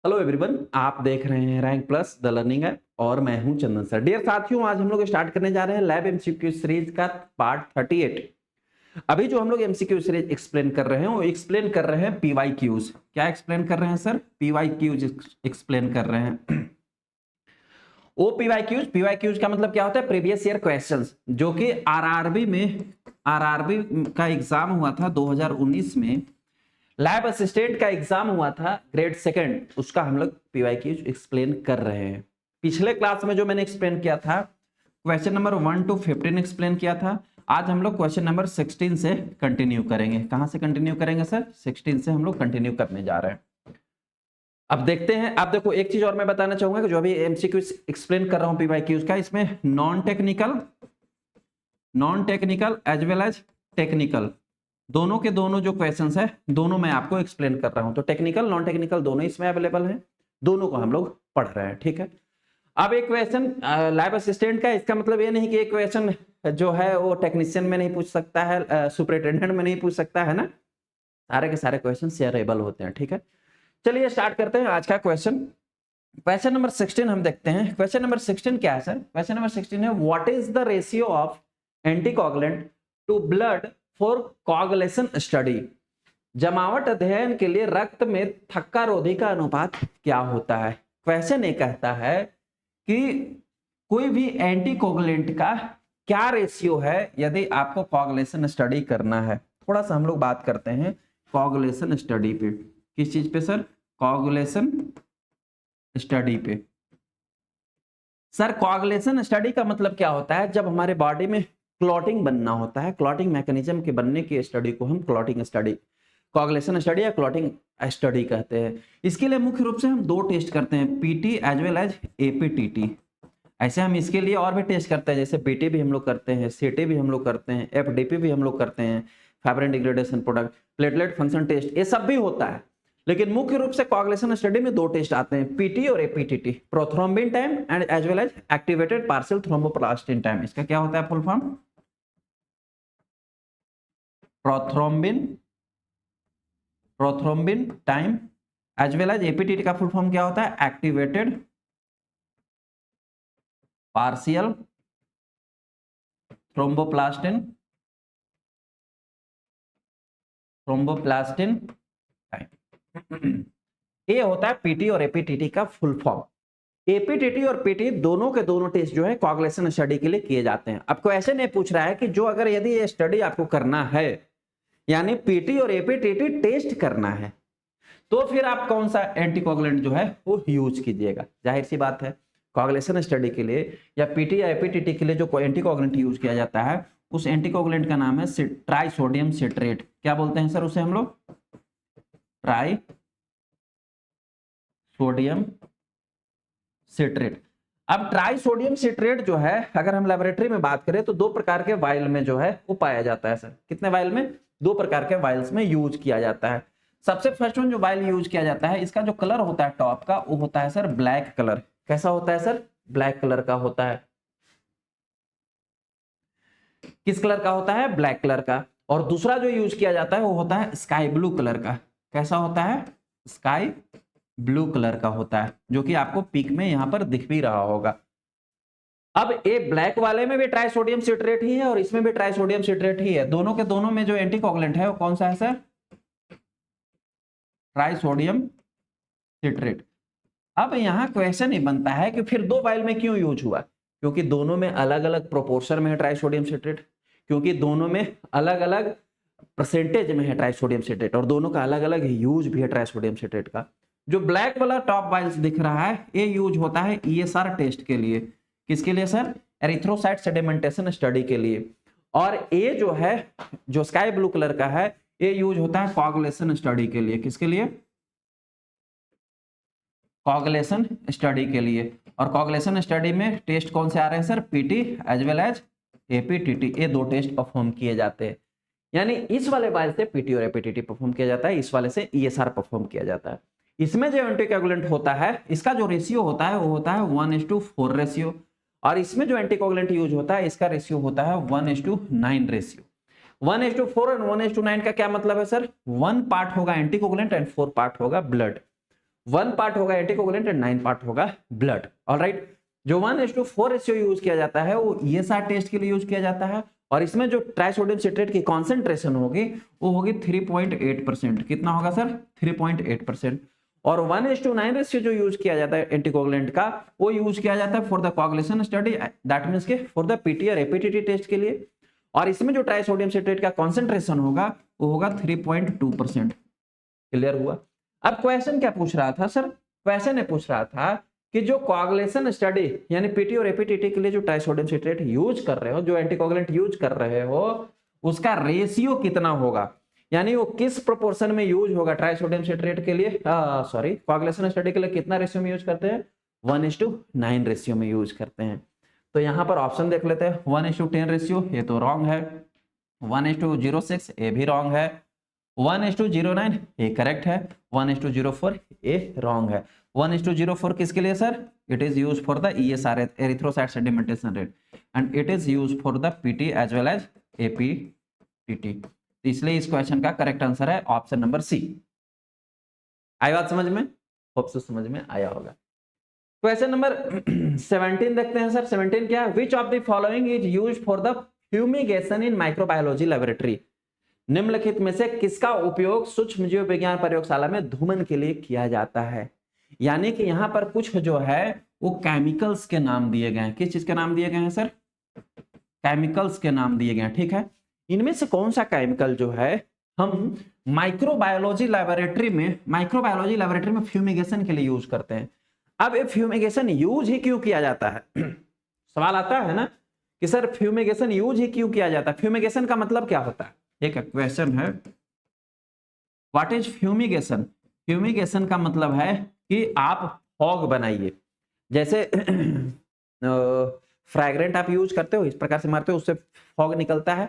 Hello everyone, आप देख रहे हैं rank plus the learning app और मैं हूं चंदन सर। डियर साथियों, आज हम लोग स्टार्ट करने जा रहे हैं लैब एमसीक्यू सीरीज का पार्ट 38। अभी जो हम लोग एमसीक्यू सीरीज एक्सप्लेन कर रहे हैं वो एक्सप्लेन कर रहे हैं पीवाईक्यूज। क्या एक्सप्लेन कर रहे हैं सर? पीवाईक्यूज एक्सप्लेन कर रहे हैं। ओ पीवाईक्यूज का मतलब क्या होता है? प्रीवियस ईयर क्वेश्चंस, जो कि आरआरबी का एग्जाम हुआ था 2019 में। लैब असिस्टेंट का एग्जाम हुआ था ग्रेड सेकंड, उसका हम लोग पीवाईक्यूज एक्सप्लेन कर रहे हैं। पिछले क्लास में जो मैंने एक्सप्लेन किया था क्वेश्चन नंबर 1 to 15 एक्सप्लेन किया था। आज हम लोग क्वेश्चन नंबर 16 से कंटिन्यू करेंगे। कहां से कंटिन्यू करेंगे सर? 16 से हम लोग कंटिन्यू करने जा रहे हैं। अब देखते हैं। आप देखो, एक चीज और मैं बताना चाहूंगा कि जो अभी एमसीक्यू एक्सप्लेन कर रहा हूं पीवाईक्यूज का, इसमें non technical as well as technical दोनों के दोनों जो क्वेश्चंस है दोनों मैं आपको एक्सप्लेन कर रहा हूं। तो टेक्निकल नॉन टेक्निकल दोनों इसमें अवेलेबल है, दोनों को हम लोग पढ़ रहे हैं। ठीक है। अब एक क्वेश्चन लैब असिस्टेंट का, इसका मतलब ये नहीं कि एक क्वेश्चन जो है वो टेक्नीशियन में नहीं पूछ सकता है, सुपरिटेंडेंट में नहीं पूछ सकता है ना। सारे के सारे क्वेश्चन शेयरेबल होते हैं। ठीक है, चलिए स्टार्ट करते हैं आज का क्वेश्चन। क्वेश्चन नंबर 16 हम देखते हैं। क्वेश्चन नंबर 16 क्या है सर? क्वेश्चन नंबर 16 है what is the ratio of anticoagulant to blood for coagulation study. जमावट अध्ययन के लिए रक्त में थक्का रोधी का अनुपात क्या होता है? क्वेश्चन ये कहता है कि कोई भी एंटीकोगुलेंट का क्या रेशियो है यदि आपको कोगुलेशन स्टडी करना है। थोड़ा सा हम लोग बात करते हैं कोगुलेशन स्टडी पे। किस चीज पे सर? कोगुलेशन स्टडी पे। सर कोगुलेशन स्टडी का मतलब क्या होता है? जब हमारे बॉडी में क्लॉटिंग बनना होता है, क्लॉटिंग मैकेनिज्म के बनने की स्टडी को हम क्लॉटिंग स्टडी, कोगुलेशन स्टडी या क्लॉटिंग स्टडी कहते हैं। इसके लिए मुख्य रूप से हम दो टेस्ट करते हैं, PT as well as APTT. ऐसे हम इसके लिए और भी टेस्ट करते हैं, जैसे पीटी भी हम लोग करते हैं, सीटी भी हम लोग करते हैं, एफडीपी भी हम लोग करते हैं, fibrin degradation product, platelet function test, ये सब भी होता है। लेकिन मुख्य रूप से कोगुलेशन स्टडी में दो टेस्ट आते हैं, पीटी और APTT, prothrombin time and as well as activated partial thromboplastin time. इसका क्या होता है full form? Prothrombin time as well as APTT का फुल फॉर्म क्या होता है? Activated partial thromboplastin time. ये होता है पीटी और एपीटीटी का फुल फॉर्म। एपीटीटी और पीटी दोनों के दोनों टेस्ट जो है कोगुलेशन स्टडी के लिए किए जाते हैं। आपको ऐसे नहीं पूछ रहा है कि जो अगर यदि ये स्टडी आपको करना है, यानी पीटी और एपीटीटी टेस्ट करना है, तो फिर आप कौन सा एंटीकोगुलेंट जो है वो यूज कीजिएगा। जाहिर सी बात है, कोगुलेशन स्टडी के लिए या पीटी या एपीटीटी के लिए जो एंटीकोगुलेंट यूज किया जाता है उस एंटीकोगुलेंट का नाम है ट्राइसोडियम सिट्रेट। क्या बोलते हैं सर उसे हम लोग? Try sodium citrate. अब ट्राइसोडियम सिट्रेट जो है, अगर हम लेबोरेटरी में बात करें तो दो प्रकार के वायल में जो है वो पाया जाता है सर। कितने वायल में? दो प्रकार के वायल्स में यूज किया जाता है। सबसे फर्स्ट वन जो वायल यूज किया जाता है, इसका जो कलर होता है टॉप का, वो होता है सर ब्लैक कलर। कैसा होता है सर? ब्लैक कलर का होता है। किस कलर का होता है? ब्लैक कलर का। और दूसरा जो यूज किया जाता है वो होता है स्काई ब्लू कलर का। कैसा होता है? स्काई ब्लू कलर का होता है, जो कि आपको पिक में यहां पर दिख भी रहा होगा। अब ये ब्लैक वाले में भी ट्राइसोडियम सिट्रेट ही है और इसमें भी ट्राइसोडियम सिट्रेट ही है। दोनों के दोनों में जो एंटीकोगुलेंट है वो कौन सा है सर? Trisodium citrate. अब यहां क्वेश्चन ही बनता है कि फिर दो वाइल में क्यों यूज हुआ? क्योंकि दोनों में अलग अलग प्रोपोर्शन में है ट्राइसोडियम सिट्रेट, क्योंकि दोनों में अलग अलग परसेंटेज में है ट्राइसोडियम सिट्रेट, और दोनों का अलग अलग यूज भी है ट्राइसोडियम सिट्रेट का। जो ब्लैक वाला टॉप वाइल्स दिख रहा है ये यूज होता है ईएसआर टेस्ट के लिए। किसके लिए सर? एरिथ्रोसाइट सेडिमेंटेशन स्टडी के लिए। और ये जो है, जो स्काई ब्लू कलर का है, ये यूज होता है कोगुलेशन स्टडी के लिए। किसके लिए? कोगुलेशन स्टडी के लिए। और कोगुलेशन स्टडी में टेस्ट कौन से आ रहे हैं sir? PT as well as APTT. ये दो टेस्ट परफॉर्म किए जाते हैं। यानी इस वाले वाइल से पीटी और एपीटीटी परफॉर्म किया जाता है, इस वाले से ईएसआर परफॉर्म किया जाता है। इसमें जो एंटीकोगुलेंट होता है इसका जो रेशियो होता है वो होता है 1:4 रेशियो, और इसमें जो एंटीकोगुलेंट यूज होता है इसका रेशियो होता है 1:9 रेशियो। 1:4 और 1:9 का क्या मतलब है सर? 1 पार्ट होगा एंटीकोगुलेंट एंड 4 पार्ट होगा ब्लड। 1 पार्ट होगा एंटीकोगुलेंट एंड 9 पार्ट होगा ब्लड। ऑलराइट, जो 1:4 रेशियो यूज किया जाता है वो ईएसआर टेस्ट के लिए यूज किया जाता है, और इसमें जो ट्राइसोडियम सिट्रेट की कॉन्सेंट्रेशन होगी वो होगी 3.8%। कितना होगा सर? 3.8%। और 1:9 रेशियो जो यूज किया जाता है एंटीकोगुलेंट का, वो यूज किया जाता है for the coagulation study, that means के फॉर द पीटी और एपीटीटी टेस्ट के लिए। और इसमें जो ट्राइसोडियम सिट्रेट का कॉन्सेंट्रेशन होगा वो होगा 3.2%। क्लियर हुआ? अब क्वेश्चन क्या पूछ रहा था सर? क्वेश्चन ये पूछ रहा था कि जो कोगुलेशन स्टडी यानी पीटी और एपीटीटी के लिए जो ट्राइसोडियम सिट्रेट यूज कर रहे हो, जो एंटीकोगुलेंट यूज कर रहे हो, उसका रेशियो कितना होगा, यानी वो किस प्रोपोर्शन में यूज होगा ट्राइसोडियम सिट्रेट के लिए, सॉरी कोगुलेशन स्टडी के लिए कितना रेशियो में यूज करते हैं? 1:9 रेशियो में यूज करते हैं। तो यहाँ पर ऑप्शन देख लेते हैं। 1:10 रेशियो, ये तो रॉन्ग है। 1:06, ये भी रॉन्ग है। 1:09, ये करेक्ट है। 1:04, ये रॉन्ग है। 1:04 किसके लिए sir? It is use for the ESR, erythrocyte sedimentation rate, and it is use for the PT as well as APTT। इसलिए इस क्वेश्चन का करेक्ट आंसर है ऑप्शन नंबर सी। आई बात समझ में? होप सो समझ में आया होगा। क्वेश्चन नंबर 17 देखते हैं सर। 17 क्या है? Which of the following is use for the fumigation in microbiology laboratory? निम्नलिखित में से किसका उपयोग सूक्ष्म जीव विज्ञान प्रयोगशाला में धूमन के लिए किया जाता है? यानी कि यहां पर कुछ जो है वो केमिकल्स के नाम दिए गए हैं। किस चीज के नाम दिए गए हैं सर? केमिकल्स के नाम दिए गए हैं, ठीक है। इनमें से कौन सा केमिकल जो है हम माइक्रोबायोलॉजी लेबोरेटरी में फ्यूमिगेशन के लिए यूज करते हैं? अब ये फ्यूमिगेशन यूज ही क्यों किया जाता है? सवाल आता है ना कि सर फ्यूमिगेशन यूज ही क्यों किया जाता है? फ्यूमिगेशन का मतलब क्या होता है? एक क्वेश्चन है, व्हाट इज फ्यूमिगेशन? फ्यूमिगेशन का मतलब है कि आप फॉग बनाइए, जैसे फ्रैग्रेंट आप यूज करते हो, इस प्रकार से मारते हो, उससे फॉग निकलता है।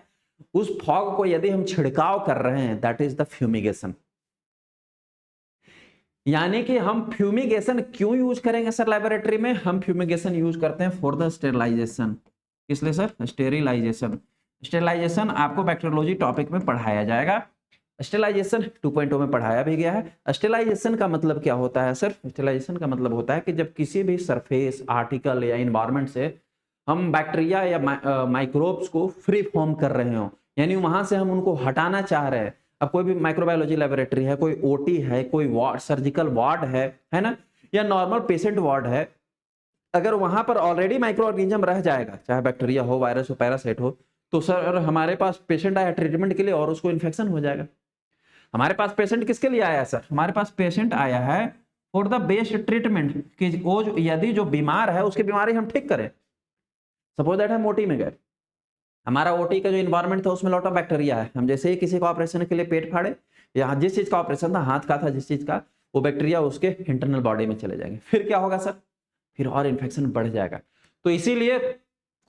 उस फॉग को यदि हम छिड़काव कर रहे हैं, दैट इज द फ्यूमिगेशन। यानी कि हम फ्यूमिगेशन क्यों यूज करेंगे सर लेबोरेटरी में? हम फ्यूमिगेशन यूज करते हैं फॉर द स्टेरिलाइजेशन। किस लिए सर? स्टेरिलाइजेशन। स्टेरिलाइजेशन आपको बैक्टीरियोलॉजी टॉपिक में पढ़ाया जाएगा। स्टेरिलाइजेशन 2.0 में पढ़ाया भी गया है। स्टेरिलाइजेशन का मतलब क्या होता है सर? स्टेरिलाइजेशन का मतलब होता है कि जब किसी भी सरफेस, आर्टिकल या इन्वायरमेंट से हम बैक्टीरिया या माइक्रोब्स को फ्री फॉर्म कर रहे हो, यानी वहां से हम उनको हटाना चाह रहे हैं। अब कोई भी माइक्रोबायोलॉजी लेबोरेटरी है, कोई ओटी है, कोई वार्ड, सर्जिकल वार्ड है ना, या नॉर्मल पेशेंट वार्ड है, अगर वहां पर ऑलरेडी माइक्रो ऑर्गेनिज्म रह जाएगा, चाहे बैक्टीरिया हो, वायरस हो, पैरासाइट हो, तो सर हमारे पास पेशेंट आया ट्रीटमेंट के लिए और उसको इन्फेक्शन हो जाएगा। हमारे पास पेशेंट किसके लिए आया सर? हमारे पास पेशेंट आया है फॉर द बेस्ट ट्रीटमेंट, कि वो यदि जो बीमार है उसकी बीमारी हम ठीक करें। सपोज दैट हम ओटी में गए, हमारा ओटी का जो इन्वायरमेंट था उसमें लॉट ऑफ बैक्टीरिया है। हम जैसे ही किसी का ऑपरेशन के लिए पेट फाड़े, या जिस चीज का ऑपरेशन था, हाथ का था, जिस चीज का, वो बैक्टीरिया उसके इंटरनल बॉडी में चले जाएंगे। फिर क्या होगा सर? फिर और इन्फेक्शन बढ़ जाएगा। तो इसीलिए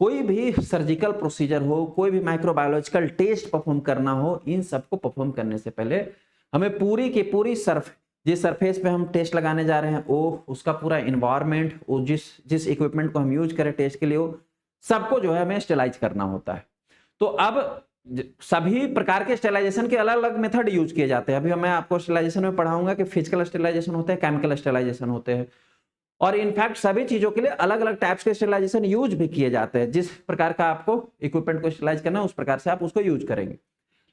कोई भी सर्जिकल प्रोसीजर हो, कोई भी माइक्रोबायोलॉजिकल टेस्ट परफॉर्म करना हो, इन सबको परफॉर्म करने से पहले हमें पूरी की पूरी जिस सरफेस पे हम टेस्ट लगाने जा रहे हैं, वो उसका पूरा इन्वायरमेंट, वो जिस इक्विपमेंट को हम यूज करें टेस्ट के लिए, वो सबको जो है हमें स्टेलाइज करना होता है। तो अब सभी प्रकार के स्टेलाइजेशन के अलग अलग मेथड यूज किए जाते हैं। अभी मैं आपको स्टेलाइजेशन में पढ़ाऊंगा कि फिजिकल स्टेलाइजेशन होते हैं, केमिकल स्टेलाइजेशन होते हैं, और इनफैक्ट सभी चीजों के लिए अलग अलग टाइप्स के स्टेरिलाइजेशन यूज भी किए जाते हैं। जिस प्रकार का आपको इक्विपमेंट को स्टेरिलाइज करना है, उस प्रकार से आप उसको यूज करेंगे।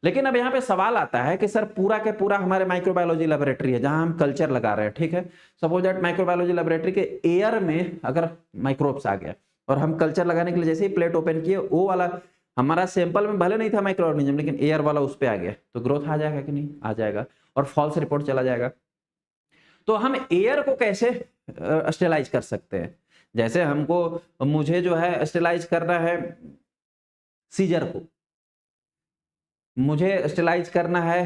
लेकिन अब यहाँ पे सवाल आता है कि सर पूरा के पूरा हमारे माइक्रोबायोलॉजी लेबोरेटरी है जहां हम कल्चर लगा रहे हैं, ठीक है। सपोज दैट माइक्रोबायोलॉजी लेबोरेटरी के एयर में अगर माइक्रोब्स आ गया और हम कल्चर लगाने के लिए जैसे ही प्लेट ओपन किए, वो वाला हमारा सैंपल में भले नहीं था माइक्रो ऑर्गेनिज्म, लेकिन एयर वाला उस पर आ गया, तो ग्रोथ आ जाएगा कि नहीं? आ जाएगा, और फॉल्स रिपोर्ट चला जाएगा। तो हम एयर को कैसे स्टेलाइज कर सकते हैं? जैसे मुझे जो है स्टेलाइज करना है सीजर को, मुझे स्टेलाइज करना है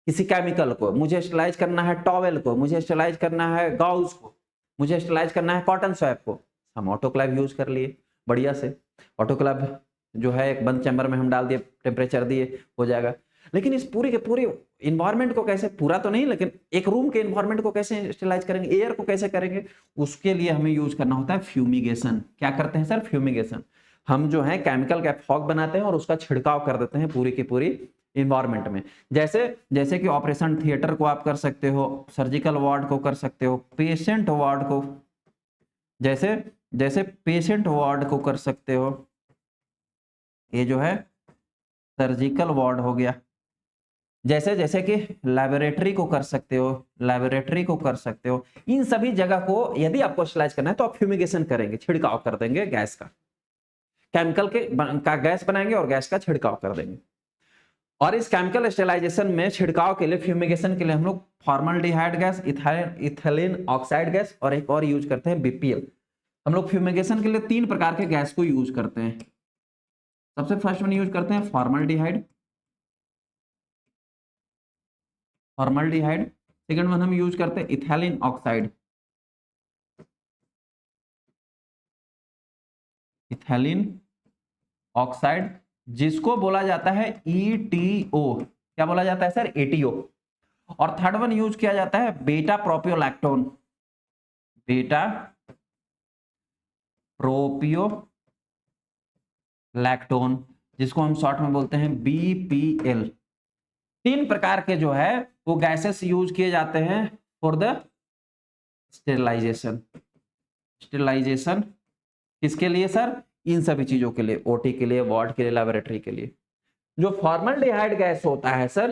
किसी केमिकल को, मुझे स्टेलाइज करना है टॉवेल को, मुझे स्टेलाइज करना है गाउस को, मुझे स्टेलाइज करना है कॉटन स्वैब को। हम ऑटोक्लेव यूज कर लिए बढ़िया से, ऑटोक्लेव जो है एक बंद चैम्बर में हम डाल दिए, टेम्परेचर दिए, हो जाएगा। लेकिन इस पूरी के पूरी इन्वायरमेंट को कैसे, पूरा तो नहीं लेकिन एक रूम के इन्वायरमेंट को कैसे स्टेलाइज करेंगे, एयर को कैसे करेंगे? उसके लिए हमें यूज करना होता है फ्यूमिगेशन। क्या करते हैं सर? फ्यूमिगेशन। हम जो है केमिकल का फॉग बनाते हैं और उसका छिड़काव कर देते हैं पूरी की पूरी इन्वायरमेंट में। जैसे जैसे कि ऑपरेशन थिएटर को आप कर सकते हो, सर्जिकल वार्ड को कर सकते हो, पेशेंट वार्ड को, जैसे जैसे पेशेंट वार्ड को कर सकते हो, ये जो है सर्जिकल वार्ड हो गया। जैसे जैसे कि लेबोरेटरी को कर सकते हो, लेबोरेटरी को कर सकते हो। इन सभी जगह को यदि आपको स्टरलाइज करना है तो आप फ्यूमिगेशन करेंगे, छिड़काव कर देंगे गैस का, केमिकल का गैस बनाएंगे और गैस का छिड़काव कर देंगे। और इस केमिकल स्टेलाइजेशन में छिड़काव के लिए, फ्यूमिगेशन के लिए हम लोग formaldehyde gas, ethylene oxide gas और एक और यूज करते हैं बीपीएल। हम लोग फ्यूमिगेशन के लिए 3 प्रकार के गैस को यूज करते हैं। सबसे फर्स्ट में यूज करते हैं फॉर्मल्डिहाइड, फॉर्मल्डिहाइड। सेकंड वन हम यूज करते हैं इथाइलिन ऑक्साइड, इथाइलिन ऑक्साइड, जिसको बोला जाता है ETO। क्या बोला जाता है सर? ETO। और थर्ड वन यूज किया जाता है बीटा प्रोपियोलैक्टोन, बीटा प्रोपियोलैक्टोन, जिसको हम शॉर्ट में बोलते हैं BPL। 3 प्रकार के जो है वो गैसेस यूज किए जाते हैं फॉर द स्टेरिलाइजेशन। स्टेरिलाइजेशन किसके लिए सर? इन सभी चीजों के लिए, ओटी के लिए, वार्ड के लिए, लेबोरेटरी के लिए। जो फॉर्मल्डिहाइड गैस होता है सर,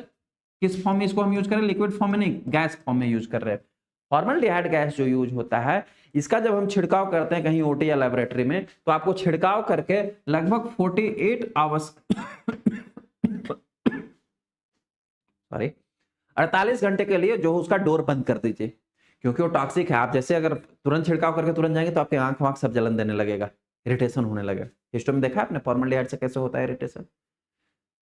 किस फॉर्म में इसको हम यूज कर रहे हैं? लिक्विड फॉर्म में नहीं, गैस फॉर्म में यूज कर रहे हैं। फॉर्मल्डिहाइड गैस जो यूज होता है, इसका जब हम छिड़काव करते हैं कहीं ओटी या लेबोरेटरी में, तो आपको छिड़काव करके लगभग 48 आवर्स सॉरी 48 घंटे के लिए जो उसका डोर बंद कर दीजिए, क्योंकि वो टॉक्सिक है। आप जैसे अगर तुरंत छिड़काव करके तुरंत जाएंगे तो आपके आंख वाँख सब जलन देने लगेगा, इरिटेशन होने लगेगा। हिस्टो में देखा आपने फॉर्मल्डिहाइड से कैसे होता है इरिटेशन।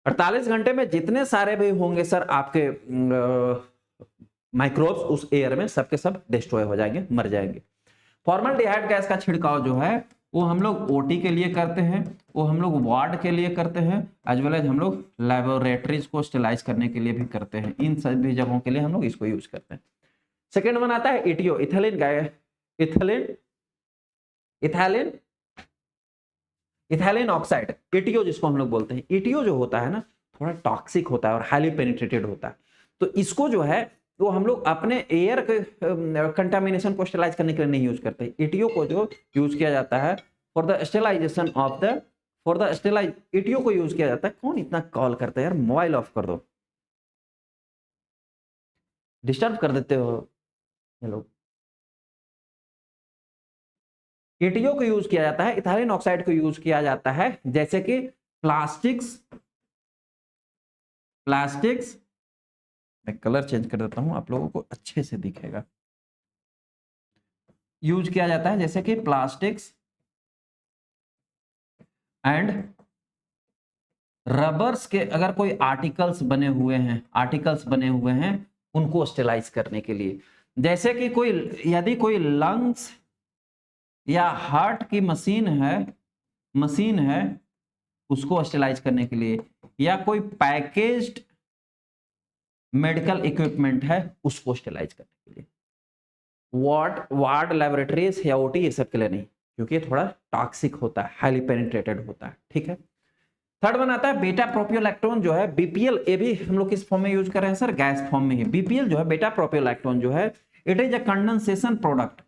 48 घंटे में जितने सारे भी होंगे सर आपके माइक्रोब्स उस एयर में, सबके सब डिस्ट्रॉय हो जाएंगे, मर जाएंगे। फॉर्मल्डिहाइड गैस का छिड़काव जो है वो हम लोग ओटी के लिए करते हैं, वो हम लोग वार्ड के लिए करते हैं, एज वेल एज हम लोग लेबोरेटरीज को स्टेलाइज करने के लिए भी करते हैं। इन सभी जगहों के लिए हम लोग इसको यूज करते हैं। सेकेंड वन आता है ETO, ethylene ethylene ethylene ethylene oxide, ETO जिसको हम लोग बोलते हैं। ETO जो होता है ना, थोड़ा टॉक्सिक होता है और हाईली पेनिट्रेटेड होता है। तो इसको जो है वो हम लोग अपने एयर के कंटामिनेशन को स्टेलाइज करने के लिए नहीं यूज करते। ETO को जो यूज किया जाता है for the sterilisation of the, for the sterilise, ETO को यूज किया जाता है। कौन इतना कॉल करता है यार? मोबाइल ऑफ कर दो, डिस्टर्ब कर देते हो ये लोग। ETO को यूज किया जाता है, इथाइलिन ऑक्साइड को यूज किया जाता है जैसे कि प्लास्टिक्स, मैं कलर चेंज कर देता हूं आप लोगों को अच्छे से दिखेगा। यूज किया जाता है जैसे कि प्लास्टिक्स एंड रबर्स के अगर कोई आर्टिकल्स बने हुए हैं, उनको स्टेलाइज करने के लिए। जैसे कि कोई, यदि कोई लंग्स या हार्ट की मशीन है उसको स्टेलाइज करने के लिए, या कोई पैकेज्ड मेडिकल इक्विपमेंट है उसको स्टेलाइज करने के लिए। वार्ड लेबोरेटरीज या ओटी ये सब के लिए नहीं, क्योंकि ये थोड़ा टॉक्सिक होता है, हाईली पेनिट्रेटेड होता है। ठीक है। थर्ड वन आता है बीटा प्रोपियोलैक्टोन जो है BPL। ये भी हम लोग किस फॉर्म में यूज कर रहे हैं सर? गैस फॉर्म में ही। BPL जो है, बीटा प्रोपियोलैक्टोन जो है, it is a condensation product.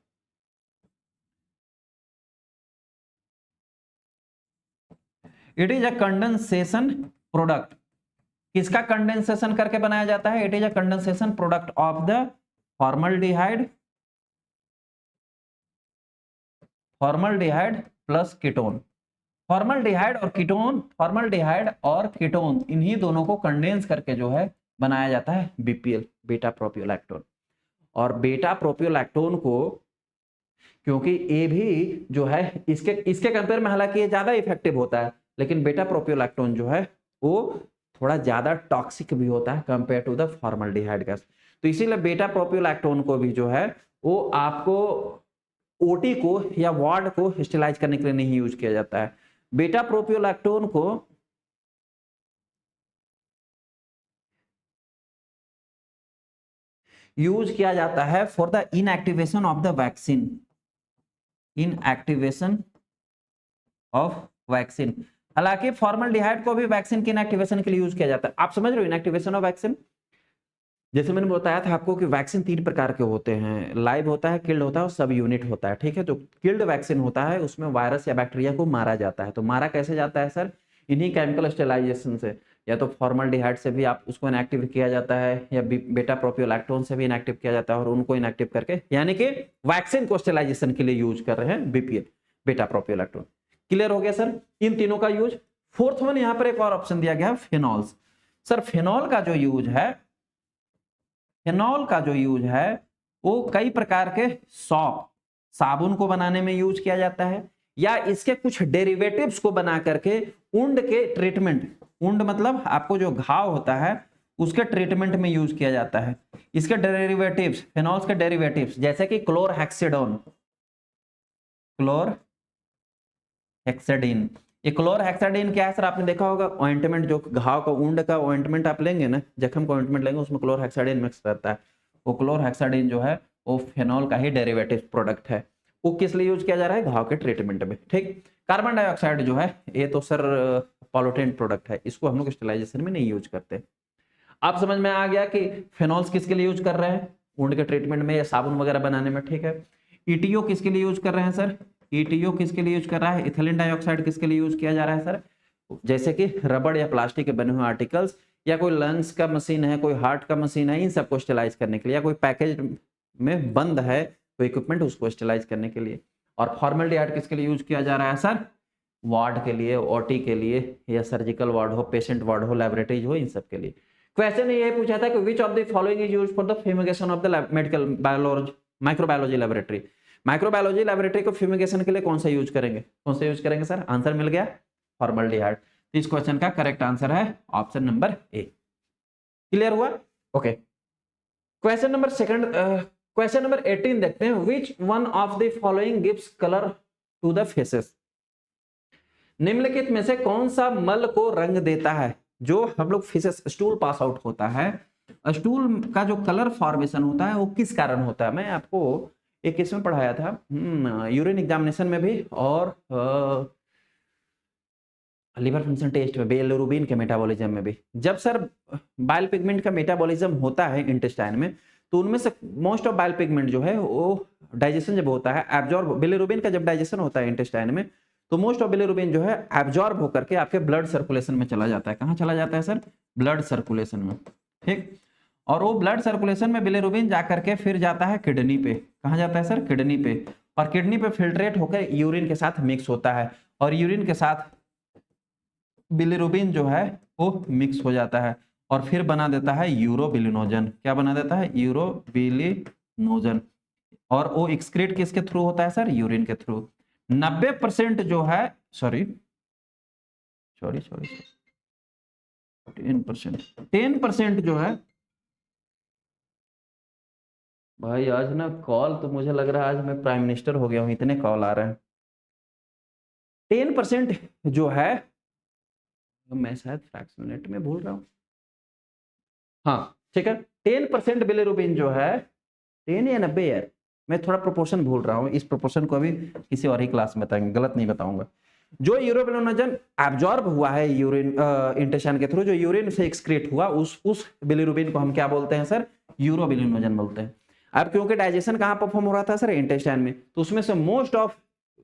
It is a condensation product. किसका कंडेंसेशन करके बनाया जाता है? It is a condensation product of the formaldehyde plus ketone. Formaldehyde और कीटोन इन्हीं दोनों को कंडेंस करके जो है बनाया जाता है BPL, बीटा प्रोपियोलैक्टोन। और बीटा प्रोपियोलैक्टोन को, क्योंकि ये भी जो है इसके कंपेयर में हालांकि ये ज्यादा इफेक्टिव होता है, लेकिन बीटा प्रोपियोलैक्टोन जो है वो थोड़ा ज्यादा टॉक्सिक भी होता है compare to the formaldehyde gas. तो इसीलिए बीटा प्रोपियोलैक्टोन को भी जो है वो आपको ओटी को या वार्ड को स्टेलाइज करने के लिए नहीं यूज किया जाता है। बीटा प्रोपियोलैक्टोन को यूज किया जाता है for the inactivation of the vaccine, inactivation of vaccine. हालांकि फॉर्मल्डिहाइड को भी वैक्सीन की इनएक्टिवेशन के लिए यूज किया जाता है। आप समझ रहे हो इनएक्टिवेशन ऑफ वैक्सीन? जैसे मैंने बताया था आपको कि वैक्सीन 3 प्रकार के होते हैं, लाइव होता है, किल्ड होता है और सब यूनिट होता है, ठीक है। तो किल्ड वैक्सीन होता है, उसमें वायरस या बैक्टीरिया को मारा जाता है। तो मारा कैसे जाता है सर? इन्हीं केमिकल स्टेलाइजेशन से, या तो फॉर्मल्डिहाइड से भी आप उसको इनएक्टिव किया जाता है, या बेटा प्रोपियोलैक्टोन से भी इनएक्टिव किया जाता है, और उनको इनएक्टिव करके यानी कि वैक्सीन को स्टेलाइजेशन के लिए यूज कर रहे हैं बीपीए, बेटा प्रोपियोलैक्टोन। क्लियर हो गया सर इन तीनों का यूज। फोर्थ वन यहाँ पर एक और ऑप्शन दिया गया है, फिनॉल्स। सर फिनॉल का जो यूज है, फिनॉल का जो यूज है वो कई प्रकार के सॉप, साबुन को बनाने में यूज किया जाता है, या इसके कुछ डेरिवेटिव्स को बना करके वुंड के ट्रीटमेंट, वुंड मतलब आपको जो घाव होता है उसके ट्रीटमेंट में यूज किया जाता है। इसके डेरिवेटिव्स, फिनॉल्स के डेरिवेटिव्स जैसे कि क्लोरहेक्सिडोन, क्लोरहेक्सिडीन। ये क्लोरहेक्सिडीन क्या है सर? आपने देखा होगा ऑइंटमेंट, जो घाव का वुंड का ऑइंटमेंट आप लेंगे ना, जख्म का ऑइंटमेंट लेंगे, उसमें क्लोरहेक्सिडीन मिक्स रहता है। वो क्लोरहेक्सिडीन जो है वो फिनॉल का ही डेरिवेटिव प्रोडक्ट है। वो किस लिए यूज किया जा रहा है? घाव के ट्रीटमेंट में, ठीक। कार्बन डाइऑक्साइड जो है ये तो सर पॉल्यूटेंट प्रोडक्ट है, इसको हम लोग स्टेलाइजेशन में नहीं यूज करते। आप समझ में आ गया कि फिनॉल्स किसके लिए यूज कर रहे हैं? वुंड के ट्रीटमेंट में या साबुन वगैरह बनाने में, ठीक है। ईटीओ किसके लिए यूज कर रहे हैं सर? ईटीओ किसके लिए यूज कर रहा है? इथिलीन डाइऑक्साइड किसके लिए यूज किया जा रहा है सर? जैसे कि रबड़ या प्लास्टिक के बने हुए आर्टिकल्स, या कोई लंग्स का मशीन है, कोई हार्ट का मशीन है, इन सबको स्टेलाइज करने के लिए, या कोई पैकेज में बंद है कोई इक्विपमेंट, उसको स्टेलाइज करने के लिए। और फॉर्मल्डिहाइड किसके लिए यूज किया जा रहा है सर? वार्ड के लिए, ओटी के लिए, या सर्जिकल वार्ड हो, पेशेंट वार्ड हो, लेबोरेटरीज हो, इन सब के लिए। क्वेश्चन ये पूछा था कि which of the following is used for the fumigation of the medical biology microbiology laboratory. Microbiology laboratory को फ्यूमिगेशन के लिए कौन सा यूज करेंगे? कौन सा यूज करेंगे सर? आंसर मिल गया, फॉर्मल्डिहाइड। तो इस क्वेश्चन का करेक्ट आंसर है ऑप्शन नंबर ए। क्लियर हुआ? Okay. Question number second, question number 18 देखते हैं। Which one of the following gives colour to the faeces. निम्नलिखित में से कौन सा मल को रंग देता है? जो हम लोग फेसेस, स्टूल पास आउट होता है, स्टूल का जो कलर फॉर्मेशन होता है वो किस कारण होता है? मैं आपको एक इसमें पढ़ाया था यूरिन एग्जामिनेशन में भी, और लिवर फंक्शन टेस्ट में, बिलिरुबिन के मेटाबॉलिज्म में भी। जब सर बाइल पिगमेंट का मेटाबॉलिज्म होता है इंटेस्टाइन में, तो उनमें से मोस्ट ऑफ बाइल पिगमेंट जो है वो डाइजेशन जब होता है, एब्जॉर्ब, बिलिरुबिन का जब डाइजेशन होता है इंटेस्टाइन में, तो मोस्ट ऑफ बिलिरुबिन जो है एब्जॉर्ब होकर के आपके ब्लड सर्कुलेशन में चला जाता है। कहाँ चला जाता है सर? ब्लड सर्कुलेशन में, ठीक। और वो ब्लड सर्कुलेशन में बिलिरुबिन जाकर के फिर जाता है किडनी पे। कहाँ जाता है सर? किडनी पे। और किडनी पे फिल्ट्रेट होकर यूरिन के साथ मिक्स होता है, और यूरिन के साथ बिलिरुबिन जो है वो मिक्स हो जाता है, और फिर बना देता है यूरोबिलिनोजन। क्या बना देता है? यूरोबिलिनोजन। और वो एक्सक्रीट किसके थ्रू होता है सर? यूरिन के थ्रू। 90% जो है, सॉरी 10% जो है भाई, आज ना कॉल तो मुझे लग रहा है आज मैं प्राइम मिनिस्टर हो गया हूं, इतने कॉल आ रहे हैं। 10% जो है, मैं शायद फ्रैक्शनेट में भूल रहा हूं, हाँ ठीक है। 10% बिलिरुबिन जो है, 10 या 90 यार, मैं थोड़ा प्रोपोर्शन भूल रहा हूँ, इस प्रोपोर्शन को अभी किसी और ही क्लास में बताएंगे, गलत नहीं बताऊंगा। जो यूरोबिलिनोजन एब्जॉर्ब हुआ है यूरिन इंटेस्टाइन के थ्रू, जो यूरिन से एक्सक्रीट हुआ, उस बिलिरुबिन को हम क्या बोलते हैं सर? यूरोबिलिनोजन बोलते हैं। अब क्योंकि डाइजेशन कहाँ परफॉर्म हो रहा था सर? इंटेस्टाइन में, तो उसमें से मोस्ट ऑफ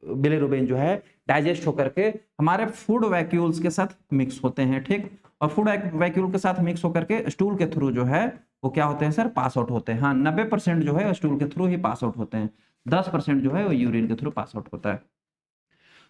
बिलिरुबिन जो है डाइजेस्ट होकर के हमारे फूड वैक्यूल्स के साथ मिक्स होते हैं, ठीक। और फूड वैक्यूल के साथ मिक्स होकर के स्टूल के थ्रू जो है वो क्या होते हैं सर? पास आउट होते हैं। हाँ, 90% जो है स्टूल के थ्रू ही पास आउट होते हैं, 10% जो है वो यूरिन के थ्रू पास आउट होता है।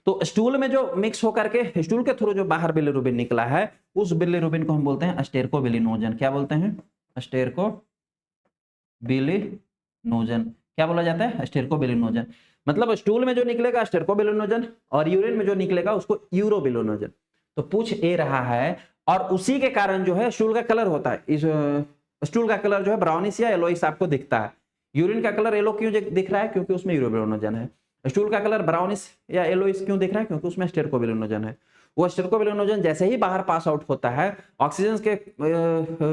तो स्टूल में जो मिक्स होकर के स्टूल के थ्रू जो बाहर बिलिरुबिन निकला है, उस बिलिरुबिन को हम बोलते हैं स्टेरकोबिलिनोजन। क्या बोलते हैं? स्टेरकोबिलिनोजन। क्या बोला जाता है? स्टेरकोबिलिनोजन। मतलब स्टूल में जो निकलेगा स्टेरकोबिलिनोजन, और यूरिन में जो निकलेगा उसको यूरोबिलिनोजन। तो पूछ ए रहा है, और उसी के कारण जो है स्टूल का कलर होता है, इस स्टूल का कलर जो है ब्राउनिश या येलोइश आपको दिखता है। यूरिन का कलर येलो क्यों दिख रहा है? क्योंकि उसमें यूरोबिलिनोजन है। स्टूल का कलर ब्राउनिश या येलोइश क्यों दिख रहा है? क्योंकि उसमें स्टेरकोबिलिनोजन है। वो स्टेरकोबिलिनोजन जैसे ही बाहर पास आउट होता है, ऑक्सीजन के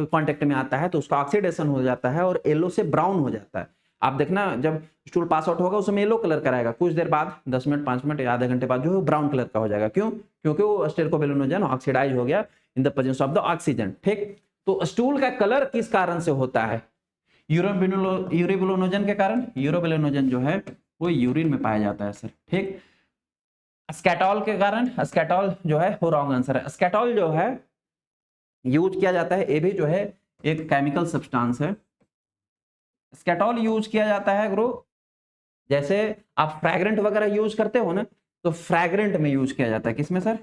कांटेक्ट में आता है, तो उसका ऑक्सीडेशन हो जाता है और येलो से ब्राउन हो जाता है। आप देखना जब स्टूल पास आउट होगा उसमें येलो कलर का रहेगा, कुछ देर बाद 10 मिनट 5 मिनट या आधे घंटे बाद जो है ब्राउन कलर का हो जाएगा। क्यों? क्योंकि वो स्टेरकोबिलिनोजन ऑक्सीडाइज हो गया in the presence of the oxygen. ठीक, तो स्टूल का कलर किस कारण से होता है? यूरोबिलिनोजन के कारण। यूरोबिलिनोजन जो है वो यूरिन में पाया जाता है सर। ठीक, स्केटॉल के कारण। स्केटॉल जो है वो रॉन्ग आंसर है। स्केटॉल जो है यूज किया जाता है, ये भी जो है एक केमिकल सब्सटेंस है। स्केटॉल यूज किया जाता है गुरु, जैसे आप फ्रैग्रेंट वगैरह यूज करते हो ना, तो फ्रैग्रेंट में यूज किया जाता है। किसमें सर?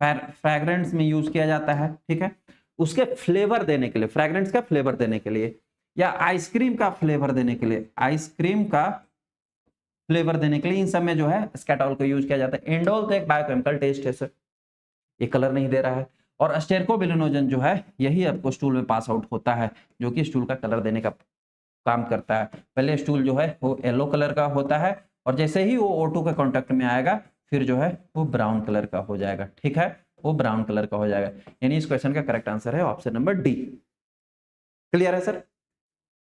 फ्रैग्रेंट्स में यूज किया जाता है। ठीक है, उसके फ्लेवर देने के लिए, फ्रैग्रेंट्स का फ्लेवर देने के लिए, या आइसक्रीम का फ्लेवर देने के लिए, आइसक्रीम का फ्लेवर देने के लिए, इन सब में जो है स्केटॉल को यूज किया जाता है। इंडोल तो एक बायोकेमिकल टेस्ट है सर, ये कलर नहीं दे रहा है। और स्टेरकोबिलिनोजन जो है यही आपको स्टूल में पास आउट होता है, जो कि स्टूल का कलर देने का काम करता है। पहले स्टूल जो है वो येलो कलर का होता है, और जैसे ही वो O2 के कांटेक्ट में आएगा फिर जो है वो ब्राउन कलर का हो जाएगा। ठीक है, वो ब्राउन कलर का हो जाएगा। यानी इस क्वेश्चन का करेक्ट आंसर है ऑप्शन नंबर डी। क्लियर है सर?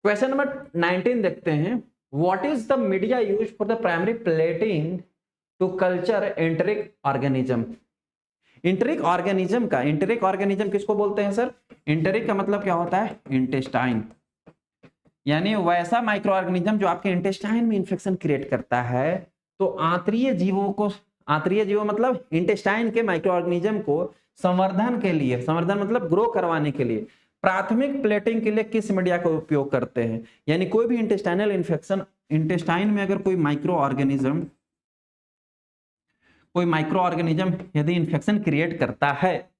क्वेश्चन नंबर 19 देखते हैं। What is the media used for the primary plating to culture enteric organism? Enteric organism का, इंटेरिक ऑर्गेनिज्म किसको बोलते हैं सर? इंटेरिक का मतलब क्या होता है? इंटेस्टाइन, यानी वैसा माइक्रो ऑर्गेनिज्म जो आपके इंटेस्टाइन में इंफेक्शन क्रिएट करता है। तो आंतरीय जीवों को, आंतरीय जीवो मतलब इंटेस्टाइन के माइक्रो ऑर्गेनिज्म को संवर्धन के लिए, संवर्धन मतलब ग्रो करवाने के लिए, प्राथमिक प्लेटिंग के लिए किस मीडिया का उपयोग करते हैं? यानी कोई भी इंटेस्टाइनल इंफेक्शन, इंटेस्टाइन में अगर कोई माइक्रो ऑर्गेनिज्म यदि इंफेक्शन क्रिएट करता है,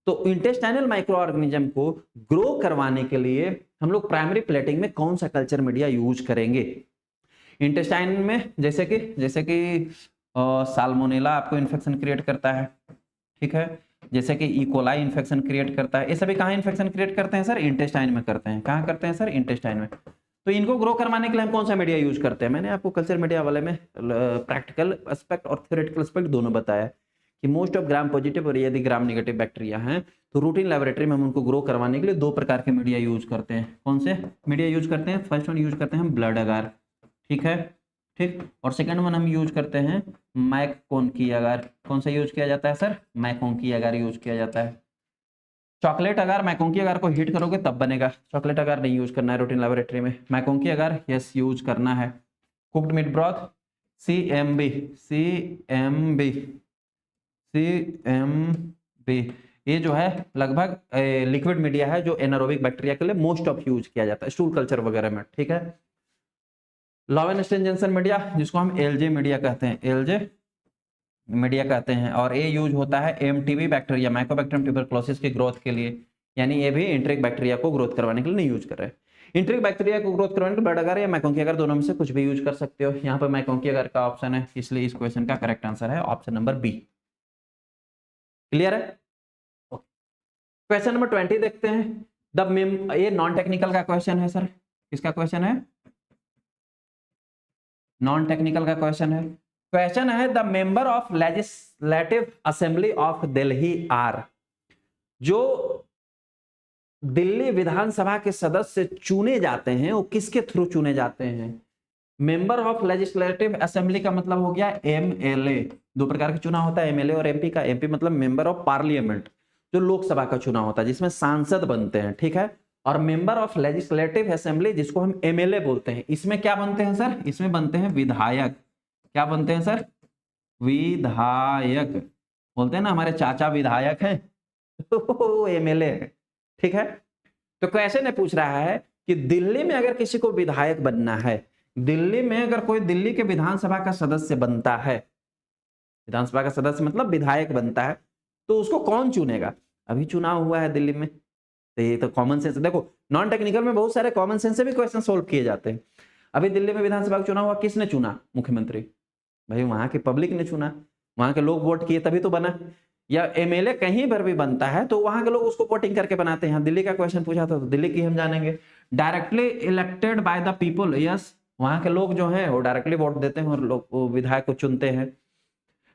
तो इंटेस्टाइनल माइक्रो ऑर्गेनिज्म को ग्रो करवाने के लिए हम लोग प्राइमरी प्लेटिंग में कौन सा कल्चर मीडिया यूज करेंगे? इंटेस्टाइन में जैसे कि साल्मोनेला आपको इन्फेक्शन क्रिएट करता है। ठीक है, जैसे कि इकोलाई इन्फेक्शन क्रिएट करता है। ये सभी कहाँ इन्फेक्शन क्रिएट करते हैं सर? इंटेस्टाइन में करते हैं। कहाँ करते हैं सर? इंटेस्टाइन में। तो इनको ग्रो करवाने के लिए हम कौन सा मीडिया यूज करते हैं? मैंने आपको कल्चर मीडिया वाले में प्रैक्टिकल एस्पेक्ट और थ्योरेटिकल एस्पेक्ट दोनों बताया कि मोस्ट ऑफ ग्राम पॉजिटिव और यदि ग्राम नेगेटिव बैक्टीरिया हैं तो रूटीन लेबोरेटरी में हम उनको ग्रो करवाने के लिए दो प्रकार के मीडिया यूज करते हैं। कौन से मीडिया यूज करते हैं? फर्स्ट वन यूज करते हैं हम ब्लड अगार। ठीक है, ठीक, और सेकंड वन हम यूज करते हैं मैककोनकी अगार। कौन सा यूज किया जाता है सर? मैकोंकी अगार यूज किया जाता है। चॉकलेट अगार, मैकोंकी अगार को हीट करोगे तब बनेगा। चॉकलेट अगार नहीं यूज करना है रूटीन लेबोरेटरी में। मैकोंकी अगार यस यूज करना है। कुक्ड मीट ब्रॉथ CMB, ये जो है लगभग लिक्विड मीडिया है जो एनारोबिक बैक्टीरिया के लिए मोस्ट ऑफ यूज किया जाता है स्टूल कल्चर वगैरह में। ठीक है, लॉवेन स्टेनजेंसन मीडिया जिसको हम LJ मीडिया कहते हैं, LJ मीडिया कहते हैं, और ये यूज होता है MTB बैक्टीरिया, माइकोबैक्टीरियम ट्यूबरकुलोसिस की ग्रोथ के लिए। यानी ये भी एंटेरिक बैक्टीरिया को ग्रोथ करवाने के लिए नहीं यूज कर रहे हैं। एंटेरिक बैक्टीरिया को ग्रोथ करवाने के लिए ब्लड अगार या मैकोंकी अगार दोनों में से कुछ भी यूज कर सकते हो। यहाँ पर मैकोंकी अगार का ऑप्शन है, इसलिए इस क्वेश्चन का करेक्ट आंसर है ऑप्शन नंबर बी। क्लियर है? क्वेश्चन नंबर 20 देखते हैं। ये नॉन टेक्निकल का क्वेश्चन है सर। किसका क्वेश्चन है? नॉन टेक्निकल का क्वेश्चन है। क्वेश्चन है the member of legislative assembly of Delhi are, जो दिल्ली विधानसभा के सदस्य चुने जाते हैं वो किसके थ्रू चुने जाते हैं? मेंबर ऑफ लेजिस्लेटिव असेंबली का मतलब हो गया MLA। दो प्रकार का चुनाव होता है, MLA और MP का। MP मतलब मेंबर ऑफ पार्लियामेंट, जो लोकसभा का चुनाव होता है जिसमें सांसद बनते हैं। ठीक है, और मेंबर ऑफ लेजिस्लेटिव असेंबली जिसको हम MLA बोलते हैं, इसमें क्या बनते हैं सर? इसमें बनते हैं विधायक। क्या बनते हैं सर? विधायक। बोलते हैं ना हमारे चाचा विधायक हैं तो MLA है। ठीक है, तो क्वेश्चन ने पूछ रहा है कि दिल्ली में अगर किसी को विधायक बनना है, दिल्ली में अगर कोई दिल्ली के विधानसभा का सदस्य बनता है, विधानसभा का सदस्य मतलब विधायक बनता है, तो उसको कौन चुनेगा? अभी चुनाव हुआ है दिल्ली में, तो ये तो कॉमन सेंस। देखो नॉन टेक्निकल में बहुत सारे कॉमन सेंस से भी क्वेश्चन सोल्व किए जाते हैं। अभी दिल्ली में विधानसभा का चुनाव हुआ, किसने चुना? मुख्यमंत्री। भाई वहां के पब्लिक ने चुना, वहां के लोग वोट किए तभी तो बना। या MLA कहीं पर भी बनता है तो वहां के लोग उसको वोटिंग करके बनाते हैं। दिल्ली का क्वेश्चन पूछा था तो दिल्ली की हम जानेंगे। Directly elected by the people, yes, वहां के लोग जो हैं वो डायरेक्टली वोट देते हैं और लोग वो विधायक को चुनते हैं।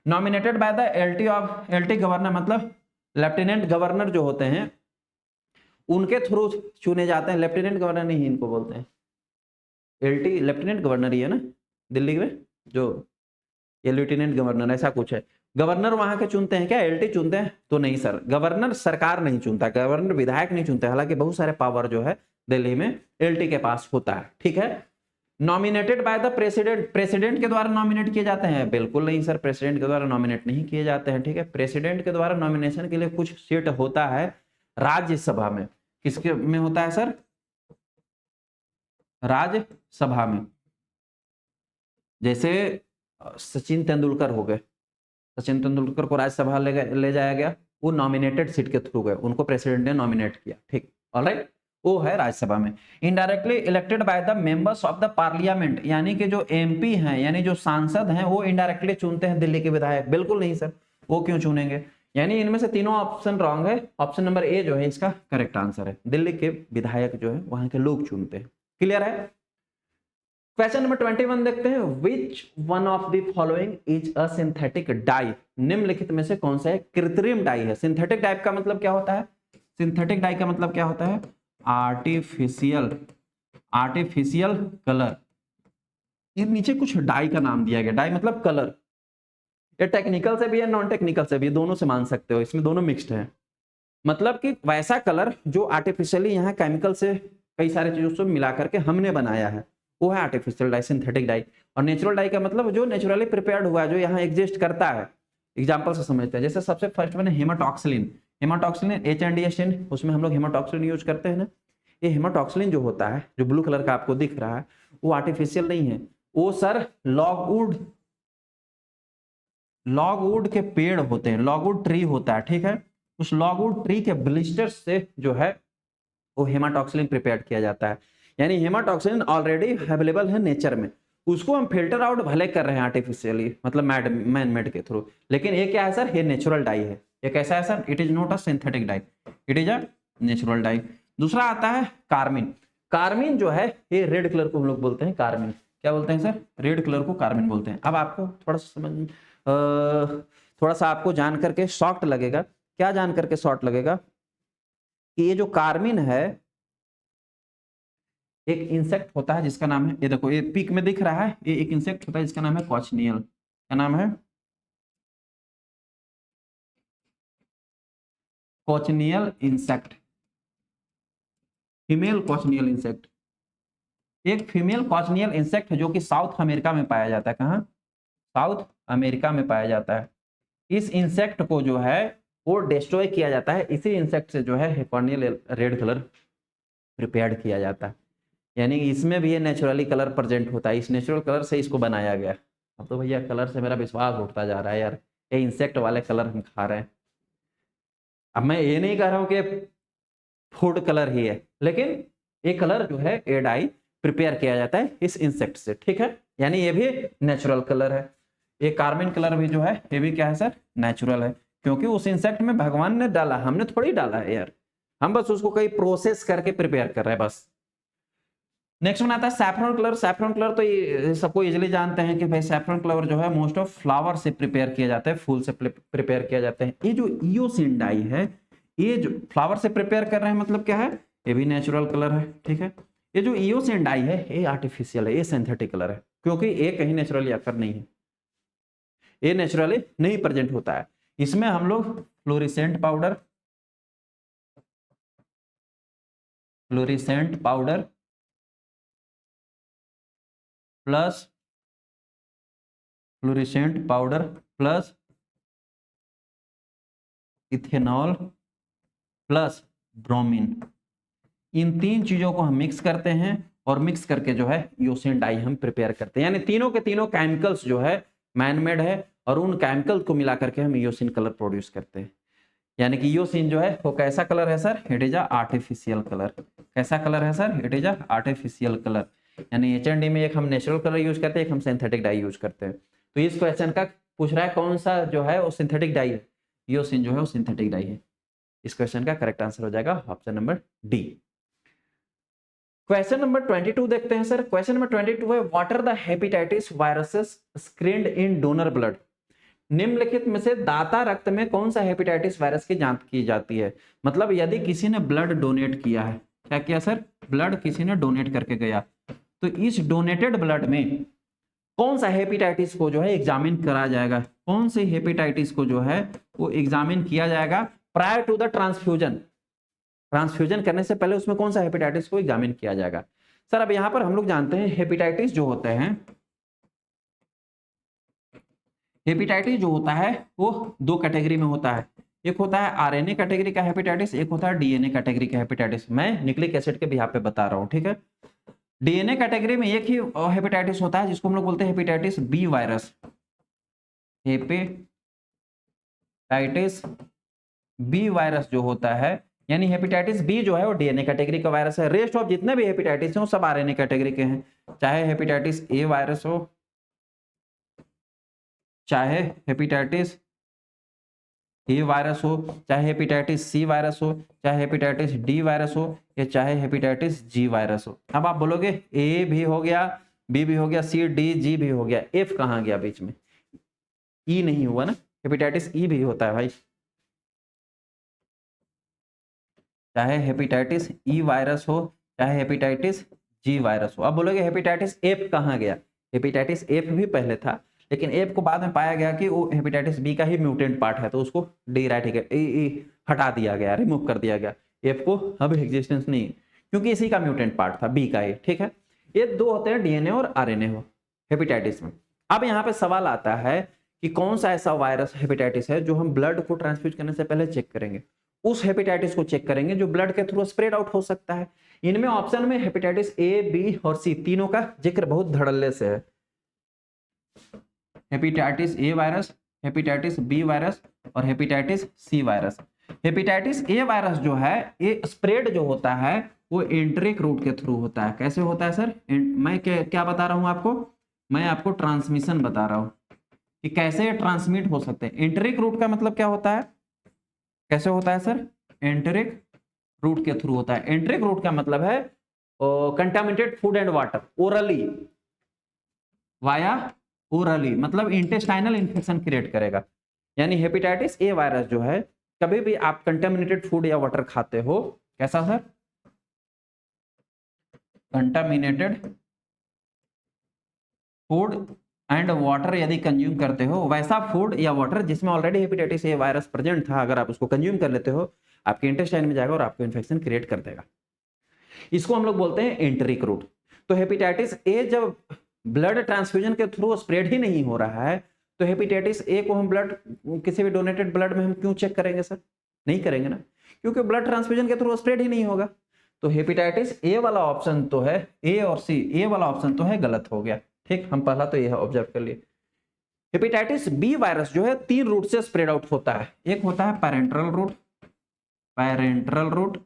Nominated by the LT governor, मतलब लेफ्टिनेंट गवर्नर जो होते हैं उनके थ्रू चुने जाते हैं। लेफ्टिनेंट गवर्नर नहीं इनको बोलते हैं, एलटी लेफ्टिनेंट गवर्नर ही है ना दिल्ली में, जो ये लेफ्टिनेंट गवर्नर ऐसा कुछ है। गवर्नर वहां के चुनते हैं क्या, एलटी चुनते हैं? तो नहीं सर, गवर्नर सरकार नहीं चुनता, गवर्नर विधायक नहीं चुनते, हालांकि बहुत सारे पावर जो है दिल्ली में एलटी के पास होता है, ठीक है। Nominated by the president, president के द्वारा नॉमिनेट किए जाते हैं? बिल्कुल नहीं सर, प्रेसिडेंट के द्वारा नॉमिनेट नहीं किए जाते हैं, ठीक है। प्रेसिडेंट के द्वारा नॉमिनेशन के लिए कुछ सीट होता है राज्यसभा में। किसके में होता है सर? राज्यसभा में। जैसे सचिन तेंदुलकर हो गए, सचिन तेंदुलकर को राज्यसभा ले जाया गया, वो नॉमिनेटेड सीट के थ्रू गए, उनको प्रेसिडेंट ने नॉमिनेट किया, ठीक, ऑलराइट, वो है राज्यसभा में। Indirectly elected by the members of the parliament, यानी कि जो एमपी हैं, यानी जो सांसद हैं, वो इनडायरेक्टली चुनते हैं दिल्ली के विधायक? बिल्कुल नहीं सर, वो क्यों चुनेंगे? यानी इनमें से तीनों ऑप्शन रॉन्ग है, ऑप्शन नंबर ए जो है इसका करेक्ट आंसर है, दिल्ली के विधायक जो है वहां के लोग चुनते हैं। क्लियर है? क्वेश्चन नंबर 21 देखते हैं, which one of the following is a synthetic die, निम्नलिखित में से कौन सा है कृत्रिम डाई है? सिंथेटिक डाई का मतलब क्या होता है? सिंथेटिक डाई का मतलब क्या होता है? Artificial, artificial colour. ये नीचे कुछ डाई का नाम दिया गया, डाई मतलब कलर। ये टेक्निकल से भी है, नॉन टेक्निकल से भी, दोनों से मान सकते हो, इसमें दोनों मिक्स्ड है। मतलब कि वैसा कलर जो आर्टिफिशियली यहाँ केमिकल से कई सारे चीजों से मिला करके हमने बनाया है, वो है आर्टिफिशियल डाई, सिंथेटिक डाई। और नेचुरल डाई का मतलब जो नेचुरली प्रिपेयर्ड हुआ है, जो यहाँ एग्जिस्ट करता है। एग्जांपल से समझते हैं, जैसे सबसे फर्स्ट में हेमाटॉक्सिलिन, हेमाटॉक्सिलिन HNDS10, उसमें हम लोग हेमाटॉक्सिलिन यूज करते हैं ना। ये हेमाटॉक्सिलिन जो होता है, जो ब्लू कलर का आपको दिख रहा है, वो आर्टिफिशियल नहीं है, वो सर लॉगवुड, लॉगवुड के पेड़ होते हैं, लॉगवुड ट्री होता है, ठीक है। उस लॉगवुड ट्री के ब्लिस्टर्स से जो है वो हेमाटॉक्सिलिन प्रिपेयर किया जाता है। यानी हेमाटॉक्सिलिन ऑलरेडी अवेलेबल है नेचर में, उसको हम फिल्टर आउट भले कर रहे हैं आर्टिफिशियली, मतलब मैन मेड के थ्रू, लेकिन ये क्या है सर? ये नेचुरल डाई है। ये कैसा है sir? It is not a synthetic die, it is a natural die. दूसरा आता है कार्मिन। कार्मिन जो है ये रेड कलर को हम लोग बोलते हैं कार्मिन। क्या बोलते हैं सर? रेड कलर को कार्मिन बोलते हैं। अब आपको थोड़ा सा समझ, थोड़ा सा आपको जान करके शॉक्ट लगेगा। क्या जान करके शॉर्ट लगेगा? कि ये जो कार्मिन है, एक इंसेक्ट होता है जिसका नाम है, ये देखो ये पिक में दिख रहा है, ये एक इंसेक्ट होता है जिसका नाम है कॉचनियल। क्या नाम है? कॉचनियल इंसेक्ट, फीमेल कॉचनियल इंसेक्ट। एक फीमेल कॉचनियल इंसेक्ट जो कि साउथ अमेरिका में पाया जाता है। कहाँ? साउथ अमेरिका में पाया जाता है। इस इंसेक्ट को जो है वो डिस्ट्रॉय किया जाता है, इसी इंसेक्ट से जो है कॉर्नियल रेड कलर प्रिपेयर्ड किया जाता है। यानी इसमें भी ये नेचुरली कलर प्रेजेंट होता है, इस नेचुरल कलर से इसको बनाया गया। अब तो भैया कलर से मेरा विश्वास उठता जा रहा है यार, ये इंसेक्ट वाले कलर हम खा रहे हैं। अब मैं ये नहीं कह रहा हूँ कि फूड कलर ही है, लेकिन ये कलर जो है ये डाई प्रिपेयर किया जाता है इस इंसेक्ट से, ठीक है। यानी ये भी नेचुरल कलर है। ये कार्मिन कलर भी जो है ये भी क्या है सर? नेचुरल है, क्योंकि उस इंसेक्ट में भगवान ने डाला, हमने थोड़ी डाला है यार, हम बस उसको कई प्रोसेस करके प्रिपेयर कर रहे हैं बस। नेक्स्ट वन आता है सैफरन कलर। सैफरन कलर तो ये सबको इजीली जानते हैं कि भाई सैफरन कलर जो है मोस्ट ऑफ फ्लावर से प्रिपेयर किया जाता है, फूल से प्रिपेयर किया जाता है। ये जो ईओसिन डाई है, ये जो फ्लावर से प्रिपेयर कर रहे हैं, मतलब क्या है? ये भी नेचुरल कलर है, ठीक है। ये जो ईओसिन डाई है ये आर्टिफिशियल है, ये सिंथेटिक कलर है, क्योंकि ये कहीं नेचुरली अकर नहीं है, ये नेचुरली नहीं प्रेजेंट होता है। इसमें हम लोग fluorescent powder, fluorescent powder plus fluorescent powder plus ethanol plus bromine, इन तीन चीजों को हम मिक्स करते हैं और मिक्स करके जो है ईओसिन डाई हम प्रिपेयर करते हैं। यानी तीनों के तीनों केमिकल्स जो है मैनमेड है और उन केमिकल को मिला करके हम ईओसिन कलर प्रोड्यूस करते हैं। यानी कि ईओसिन जो है वो कैसा कलर है sir? It is a artificial colour. कैसा कलर है sir? It is a artificial colour. यानी HND में एक हम नेचुरल कलर यूज करते हैं, एक हम सिंथेटिक डाई यूज करते हैं। तो इस क्वेश्चन का पूछ रहा है कौन सा जो है वो सिंथेटिक डाई है? ईओसिन जो है वो सिंथेटिक डाई है। इस क्वेश्चन का करेक्ट आंसर हो जाएगा option number D. Question number 22 देखते हैं सर। क्वेश्चन नंबर 22 है what are the hepatitis viruses screened in donor blood. निम्नलिखित में से दाता रक्त में कौन सा हेपेटाइटिस वायरस की जांच की जाती है? मतलब यदि किसी ने ब्लड डोनेट किया है, क्या किया सर? ब्लड किसी ने डोनेट करके गया, तो इस डोनेटेड ब्लड में कौन सा हेपेटाइटिस को जो है एग्जामिन करा जाएगा, कौन से हेपेटाइटिस को जो है वो एग्जामिन किया जाएगा prior to the transfusion, transfusion करने से पहले उसमें कौन सा हेपेटाइटिस को एग्जामिन किया जाएगा। सर अब यहां पर हम लोग जानते हैं हेपेटाइटिस जो होते हैं, हेपेटाइटिस जो होता है वो दो कैटेगरी में होता है, एक होता है आरएनए कैटेगरी का हेपेटाइटिस, एक होता है डीएनए कैटेगरी का हेपेटाइटिस। मैं न्यूक्लिक एसिड के बिहाफ पे बता रहा हूँ, ठीक है। डीएनए कैटेगरी में एक ही हेपेटाइटिस होता है जिसको हम लोग बोलते हैं hepatitis B virus, hepatitis B virus जो होता है, यानी हेपेटाइटिस बी जो है वो डीएनए कैटेगरी का वायरस है। रेस्ट ऑफ जितने भी हेपेटाइटिस हैं वो सब आरएनए कैटेगरी के हैं, चाहे हेपेटाइटिस ए वायरस हो, चाहे हेपेटाइटिस ए वायरस हो, चाहे हेपेटाइटिस सी वायरस हो, चाहे हेपेटाइटिस डी वायरस हो, या चाहे हेपेटाइटिस जी वायरस हो। अब आप बोलोगे ए भी हो गया, बी भी हो गया, सी डी जी भी हो गया, एफ कहाँ गया बीच में, ई नहीं हुआ ना, हेपेटाइटिस ई भी होता है भाई, चाहे हेपेटाइटिस ई वायरस हो, चाहे हेपेटाइटिस जी वायरस हो। अब बोलोगे हेपेटाइटिस एफ कहाँ गया, हेपेटाइटिस एफ भी पहले था, लेकिन एफ को बाद में पाया गया कि वो हेपेटाइटिस बी का ही म्यूटेंट पार्ट है, तो उसको हटा दिया गया, रिमूव कर दिया गया, एफ को अब एग्जिस्टेंस नहीं, क्योंकि इसी का म्यूटेंट पार्ट था बी का ही, ठीक है। ये दो होते हैं डीएनए और आरएनए हो हेपेटाइटिस में। अब यहाँ पे सवाल आता है कि कौन सा ऐसा वायरस हेपेटाइटिस है जो हम ब्लड को ट्रांसफ्यूज करने से पहले चेक करेंगे, उस हेपेटाइटिस को चेक करेंगे जो ब्लड के थ्रू स्प्रेड आउट हो सकता है। इनमें ऑप्शन में हेपेटाइटिस ए बी और सी तीनों का जिक्र बहुत धड़ल्ले से है, hepatitis A virus, hepatitis B virus और hepatitis C virus. Hepatitis A virus जो है ये स्प्रेड जो होता है वो एंट्रिक रूट के थ्रू होता है। कैसे होता है सर, मैं क्या बता रहा हूं आपको, मैं आपको ट्रांसमिशन बता रहा हूं कि कैसे ट्रांसमिट हो सकते हैं। एंट्रिक रूट का मतलब क्या होता है, कैसे होता है सर, एंट्रिक रूट के थ्रू होता है। एंट्रिक रूट का मतलब है contaminated food and water orally, via orally, मतलब इंटेस्टाइनल इन्फेक्शन क्रिएट करेगा। यानी हेपेटाइटिस ए वायरस जो है, कभी भी आप कंटामिनेटेड फूड या वाटर खाते हो, कैसा sir, contaminated food and water यदि कंज्यूम करते हो, वैसा फूड या वाटर जिसमें already hepatitis A virus present था, अगर आप उसको कंज्यूम कर लेते हो, आपके इंटेस्टाइन में जाएगा और आपको इन्फेक्शन क्रिएट कर देगा। इसको हम लोग बोलते हैं एंट्रिक रूट। तो हेपेटाइटिस ए जब ब्लड ट्रांसफ्यूजन के थ्रू स्प्रेड ही नहीं हो रहा है, तो हेपेटाइटिस ए को हम ब्लड, किसी भी डोनेटेड ब्लड में हम क्यों चेक करेंगे सर, नहीं करेंगे ना, क्योंकि ब्लड ट्रांसफ्यूजन के थ्रू स्प्रेड ही नहीं होगा। तो हेपेटाइटिस ए वाला ऑप्शन तो है, ए और सी, ए वाला ऑप्शन तो है गलत हो गया, ठीक। हम पहला तो ये ऑब्जर्व कर लिए। हेपेटाइटिस बी वायरस जो है तीन रूट से स्प्रेड आउट होता है, एक होता है पैरेंट्रल रूट, पैरेंट्रल रूट,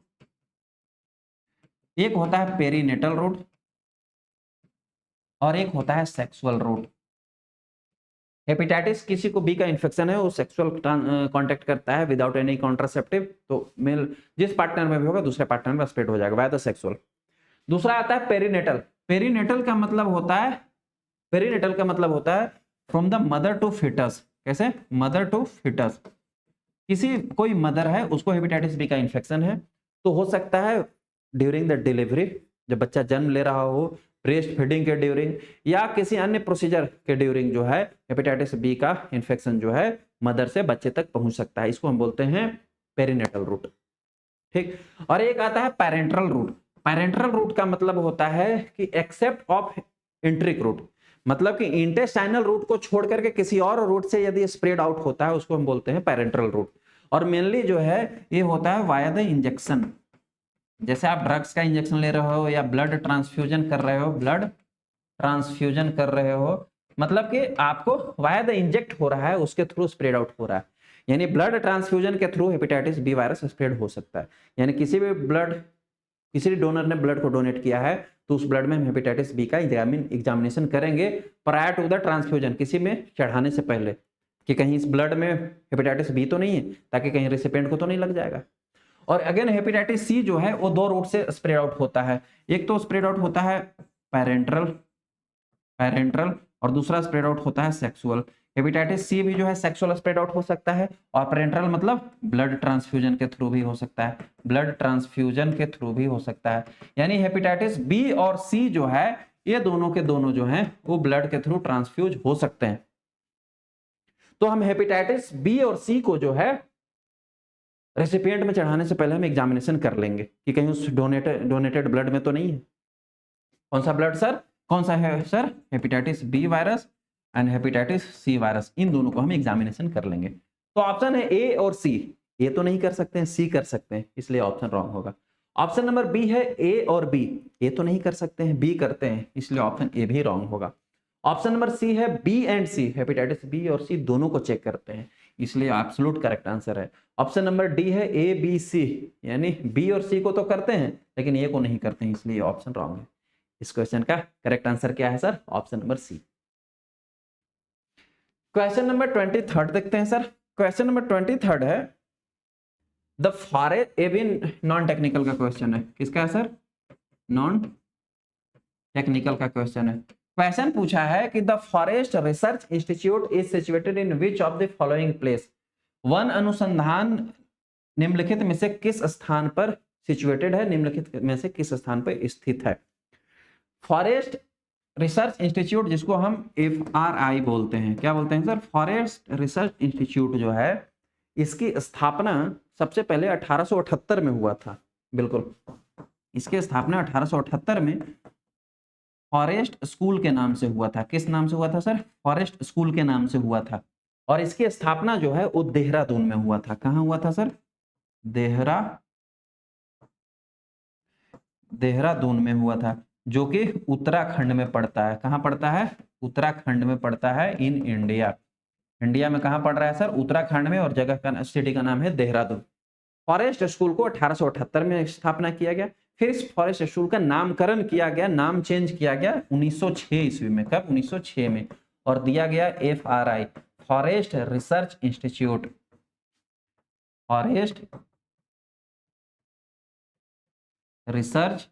एक होता है पेरीनेटल रूट और एक होता है सेक्सुअल रूट। हेपेटाइटिस किसी को बी का इन्फेक्शन है, वो सेक्सुअल कांटेक्ट करता है विदाउट एनी कॉन्ट्रासेप्टिव, तो मेल जिस पार्टनर में भी होगा दूसरे पार्टनर में स्प्रेड हो जाएगा बाय द सेक्सुअल। दूसरा आता है पेरीनेटल। पेरीनेटल का मतलब होता है, पेरीनेटल का मतलब होता है from the mother to fetus. कैसे, मदर टू फिटस, किसी कोई मदर है उसको हेपेटाइटिस बी का इन्फेक्शन है, तो हो सकता है ड्यूरिंग द डिलीवरी, जब बच्चा जन्म ले रहा हो, ब्रेस्ट फीडिंग के ड्यूरिंग, या किसी अन्य प्रोसीजर के ड्यूरिंग जो है हेपेटाइटिस बी का इन्फेक्शन जो है मदर से बच्चे तक पहुंच सकता है। इसको हम बोलते हैं पेरीनेटल रूट, ठीक। और एक आता है पैरेंट्रल रूट। पैरेंट्रल रूट का मतलब होता है कि एक्सेप्ट ऑफ एंट्रिक रूट, मतलब कि इंटेस्टाइनल रूट को छोड़ करके किसी और रूट से यदि स्प्रेड आउट होता है उसको हम बोलते हैं पैरेंट्रल रूट। और मेनली जो है ये होता है वाया द इंजेक्शन, जैसे आप ड्रग्स का इंजेक्शन ले रहे हो या ब्लड ट्रांसफ्यूजन कर रहे हो, ब्लड ट्रांसफ्यूजन कर रहे हो, मतलब कि आपको वाया द इंजेक्ट हो रहा है, उसके थ्रू स्प्रेड आउट हो रहा है। यानी ब्लड ट्रांसफ्यूजन के through hepatitis B virus spread हो सकता है। यानी किसी भी ब्लड, किसी भी डोनर ने ब्लड को डोनेट किया है तो उस ब्लड में हम हेपेटाइटिस बी का एग्जामिनेशन करेंगे प्रायर टू द ट्रांसफ्यूजन, किसी में चढ़ाने से पहले, कि कहीं इस ब्लड में हेपेटाइटिस बी तो नहीं है, ताकि कहीं रेसिपिएंट को तो नहीं लग जाएगा। और अगेन हेपेटाइटिस सी जो है वो दो रूट से स्प्रेड आउट होता है, एक तो स्प्रेड आउट होता है पैरेंट्रल, पैरेंट्रल, और दूसरा स्प्रेड आउट होता है सेक्सुअल। हेपेटाइटिस सी भी जो है सेक्सुअल स्प्रेड आउट हो सकता है, और पैरेंट्रल मतलब ब्लड ट्रांसफ्यूजन के थ्रू भी हो सकता है, ब्लड ट्रांसफ्यूजन के थ्रू भी हो सकता है। यानी हेपेटाइटिस बी और सी जो है ये दोनों के दोनों जो हैं वो ब्लड के थ्रू ट्रांसफ्यूज हो सकते हैं। तो हम हेपेटाइटिस बी और सी को जो है रेसिपिएंट में चढ़ाने से पहले हम एग्जामिनेशन कर लेंगे कि कहीं उस डोनेटेड ब्लड में तो नहीं है। कौन सा ब्लड सर? कौन सा है sir? Hepatitis B virus and hepatitis C virus, इन दोनों को हम एग्जामिनेशन कर लेंगे। तो ऑप्शन है ए और सी। ए तो नहीं कर सकते हैं, सी कर सकते हैं, इसलिए ऑप्शन रॉन्ग होगा। ऑप्शन नंबर बी है ए और बी। ए तो नहीं कर सकते हैं, बी करते हैं, इसलिए ऑप्शन ए भी रॉन्ग होगा। ऑप्शन नंबर सी है B and C, hepatitis B और सी दोनों को चेक करते हैं, इसलिए एब्सोल्यूट करेक्ट आंसर है। ऑप्शन नंबर डी है ए बी सी, यानी बी और सी को तो करते हैं लेकिन ए को नहीं करते हैं, इसलिए ऑप्शन रॉन्ग है। इस क्वेश्चन का करेक्ट आंसर क्या है sir? Option number C. Question number 23 देखते हैं सर। क्वेश्चन नंबर 23 है द फॉरेस्ट, ये भी नॉन टेक्निकल का क्वेश्चन है। किसका है सर? नॉन टेक्निकल का क्वेश्चन है। क्वेश्चन पूछा है कि the forest research institute is situated in which of the following place. One अनुसंधान निम्नलिखित में से किस स्थान पर सिचुएटेड है, निम्नलिखित में से किस स्थान पर स्थित है? फॉरेस्ट रिसर्च इंस्टीट्यूट, जिसको हम FRI बोलते हैं, क्या बोलते हैं सर? फॉरेस्ट रिसर्च इंस्टीट्यूट जो है, इसकी स्थापना सबसे पहले 1878 में हुआ था। बिल्कुल, इसकी स्थापना 1878 में फॉरेस्ट स्कूल के नाम से हुआ था। किस नाम से हुआ था सर? फॉरेस्ट स्कूल के नाम से हुआ था। और इसकी स्थापना जो है वो देहरादून में हुआ था। कहाँ हुआ था सर? देहरादून में हुआ था, जो कि उत्तराखंड में पड़ता है। कहाँ पड़ता है? उत्तराखंड में पड़ता है इन इंडिया। इंडिया में कहाँ पड़ रहा है सर? उत्तराखंड में, और जगह का सिटी का नाम है देहरादून। फॉरेस्ट स्कूल को 1878 में स्थापना किया गया। फिर इस फॉरेस्ट स्कूल का नामकरण किया गया, नाम चेंज किया गया 1906 ईस्वी में। कब? 1906 में। और दिया गया FRI, forest research institute. Forest research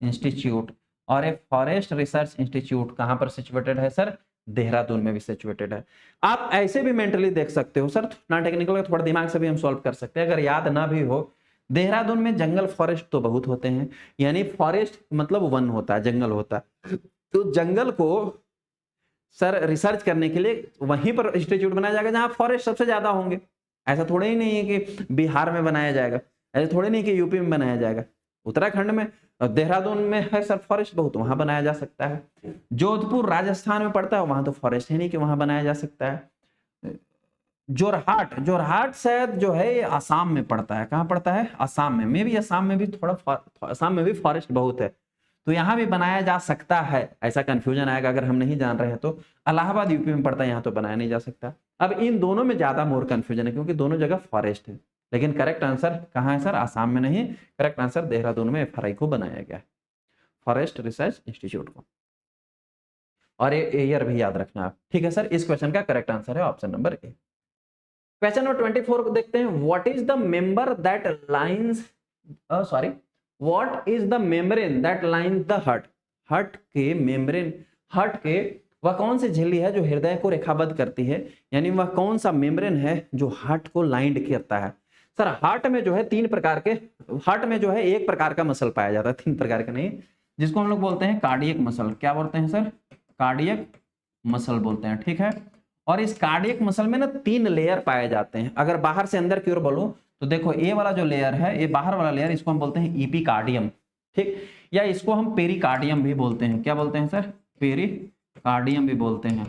institute. और एक फॉरेस्ट रिसर्च इंस्टीट्यूट कहां पर सिचुएटेड है सर? देहरादून में भी सिचुएटेड है। आप ऐसे भी मेंटली देख सकते हो सर, नॉन टेक्निकल का थोड़ा दिमाग से भी हम सॉल्व कर सकते हैं। अगर याद ना भी हो, देहरादून में जंगल फॉरेस्ट तो बहुत होते हैं, यानी फॉरेस्ट मतलब वन होता है, जंगल होता है। तो जंगल को सर रिसर्च करने के लिए वहीं पर इंस्टीट्यूट बनाया जाएगा जहां फॉरेस्ट सबसे ज्यादा होंगे। ऐसा थोड़ा ही नहीं है कि बिहार में बनाया जाएगा, ऐसा थोड़ा नहीं कि यूपी में बनाया जाएगा। उत्तराखंड में, देहरादून में है सर फॉरेस्ट बहुत, वहां बनाया जा सकता है। जोधपुर राजस्थान में पड़ता है, वहां तो फॉरेस्ट है नहीं कि वहां बनाया जा सकता है। जोरहाट, जोरहाट शायद जो है ये आसाम में पड़ता है। कहाँ पड़ता है? आसाम में। मे भी आसाम में भी थोड़ा, आसाम में भी फॉरेस्ट बहुत है, तो यहाँ भी बनाया जा सकता है। ऐसा कंफ्यूजन आएगा अगर हम नहीं जान रहे हैं तो। इलाहाबाद यूपी में पड़ता है, यहाँ तो बनाया नहीं जा सकता। अब इन दोनों में ज्यादा मोर कंफ्यूजन है, क्योंकि दोनों जगह फॉरेस्ट है। लेकिन करेक्ट आंसर कहाँ है सर? आसाम में नहीं, करेक्ट आंसर देहरादून में FRI को बनाया गया है, फॉरेस्ट रिसर्च इंस्टीट्यूट को। और ये ईयर भी याद रखना आप, ठीक है सर। इस क्वेश्चन का करेक्ट आंसर है ऑप्शन नंबर ए। क्वेश्चन नंबर 24 को देखते हैं। What is the member that lines, sorry, what is the membrane that lines the heart? Heart के मेम्ब्रेन, हार्ट के वह कौन सी झिल्ली है जो हृदय को रेखाबद्ध करती है, यानी वह कौन सा मेम्ब्रेन है जो हार्ट को लाइंड करता है? सर हार्ट में जो है 3 प्रकार के, हार्ट में जो है एक प्रकार का मसल पाया जाता है, 3 प्रकार का नहीं, जिसको हम लोग बोलते हैं कार्डियक मसल। क्या बोलते हैं सर? कार्डियक मसल बोलते हैं, ठीक है। और इस कार्डियक मसल में ना 3 लेयर पाए जाते हैं। अगर बाहर से अंदर की ओर बोलूं तो देखो, ये वाला जो लेयर है, ये बाहर वाला लेयर, इसको हम बोलते हैं एपिकार्डियम, ठीक, या इसको हम पेरिकार्डियम भी बोलते हैं। क्या बोलते हैं सर? पेरिकार्डियम भी बोलते हैं।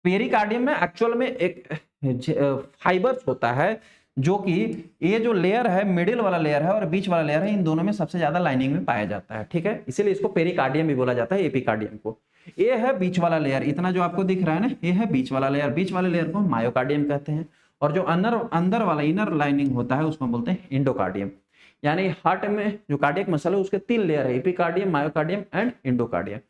पेरिकार्डियम में एक्चुअल में एक फाइबर्स होता है, जो कि ये जो लेयर है, मिडिल वाला लेयर है और बीच वाला लेयर है, इन दोनों में सबसे ज्यादा लाइनिंग में पाया जाता है, ठीक है। इसीलिए इसको पेरिकार्डियम भी बोला जाता है, एपिकार्डियम को। ये है बीच वाला लेयर, इतना जो आपको दिख रहा है ना, ये है बीच वाला लेयर। बीच वाले लेयर को मायोकार्डियम कहते हैं। और जो अंदर वाला इनर लाइनिंग होता है उसको बोलते हैं एंडोकार्डियम। यानी हार्ट में जो कार्डियक मसल है उसके 3 लेयर है, epicardium, myocardium and endocardium.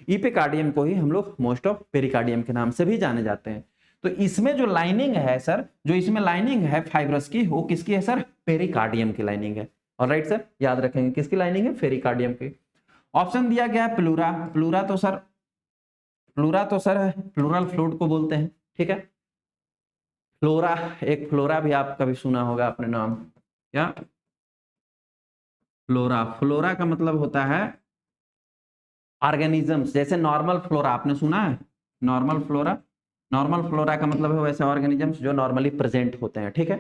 Epicardium को ही हम लोग मोस्ट ऑफ पेरिकार्डियम के नाम से भी जाने जाते हैं। तो इसमें जो लाइनिंग है सर, जो इसमें लाइनिंग है फाइब्रस की, वो किसकी है सर? पेरिकार्डियम की लाइनिंग है। ऑलराइट सर, याद रखेंगे किसकी लाइनिंग है? पेरिकार्डियम की। ऑप्शन दिया गया है प्लूरा। प्लूरा तो सर प्लूरल फ्लूइड को बोलते हैं, ठीक है। फ्लोरा, एक फ्लोरा भी आप कभी सुना होगा अपने नाम, क्या? फ्लोरा, फ्लोरा का मतलब होता है ऑर्गेनिजम्स, जैसे नॉर्मल फ्लोरा आपने सुना है, नॉर्मल फ्लोरा, नॉर्मल फ्लोरा का मतलब है वैसे ऑर्गेनिजम्स जो नॉर्मली प्रेजेंट होते हैं, ठीक है।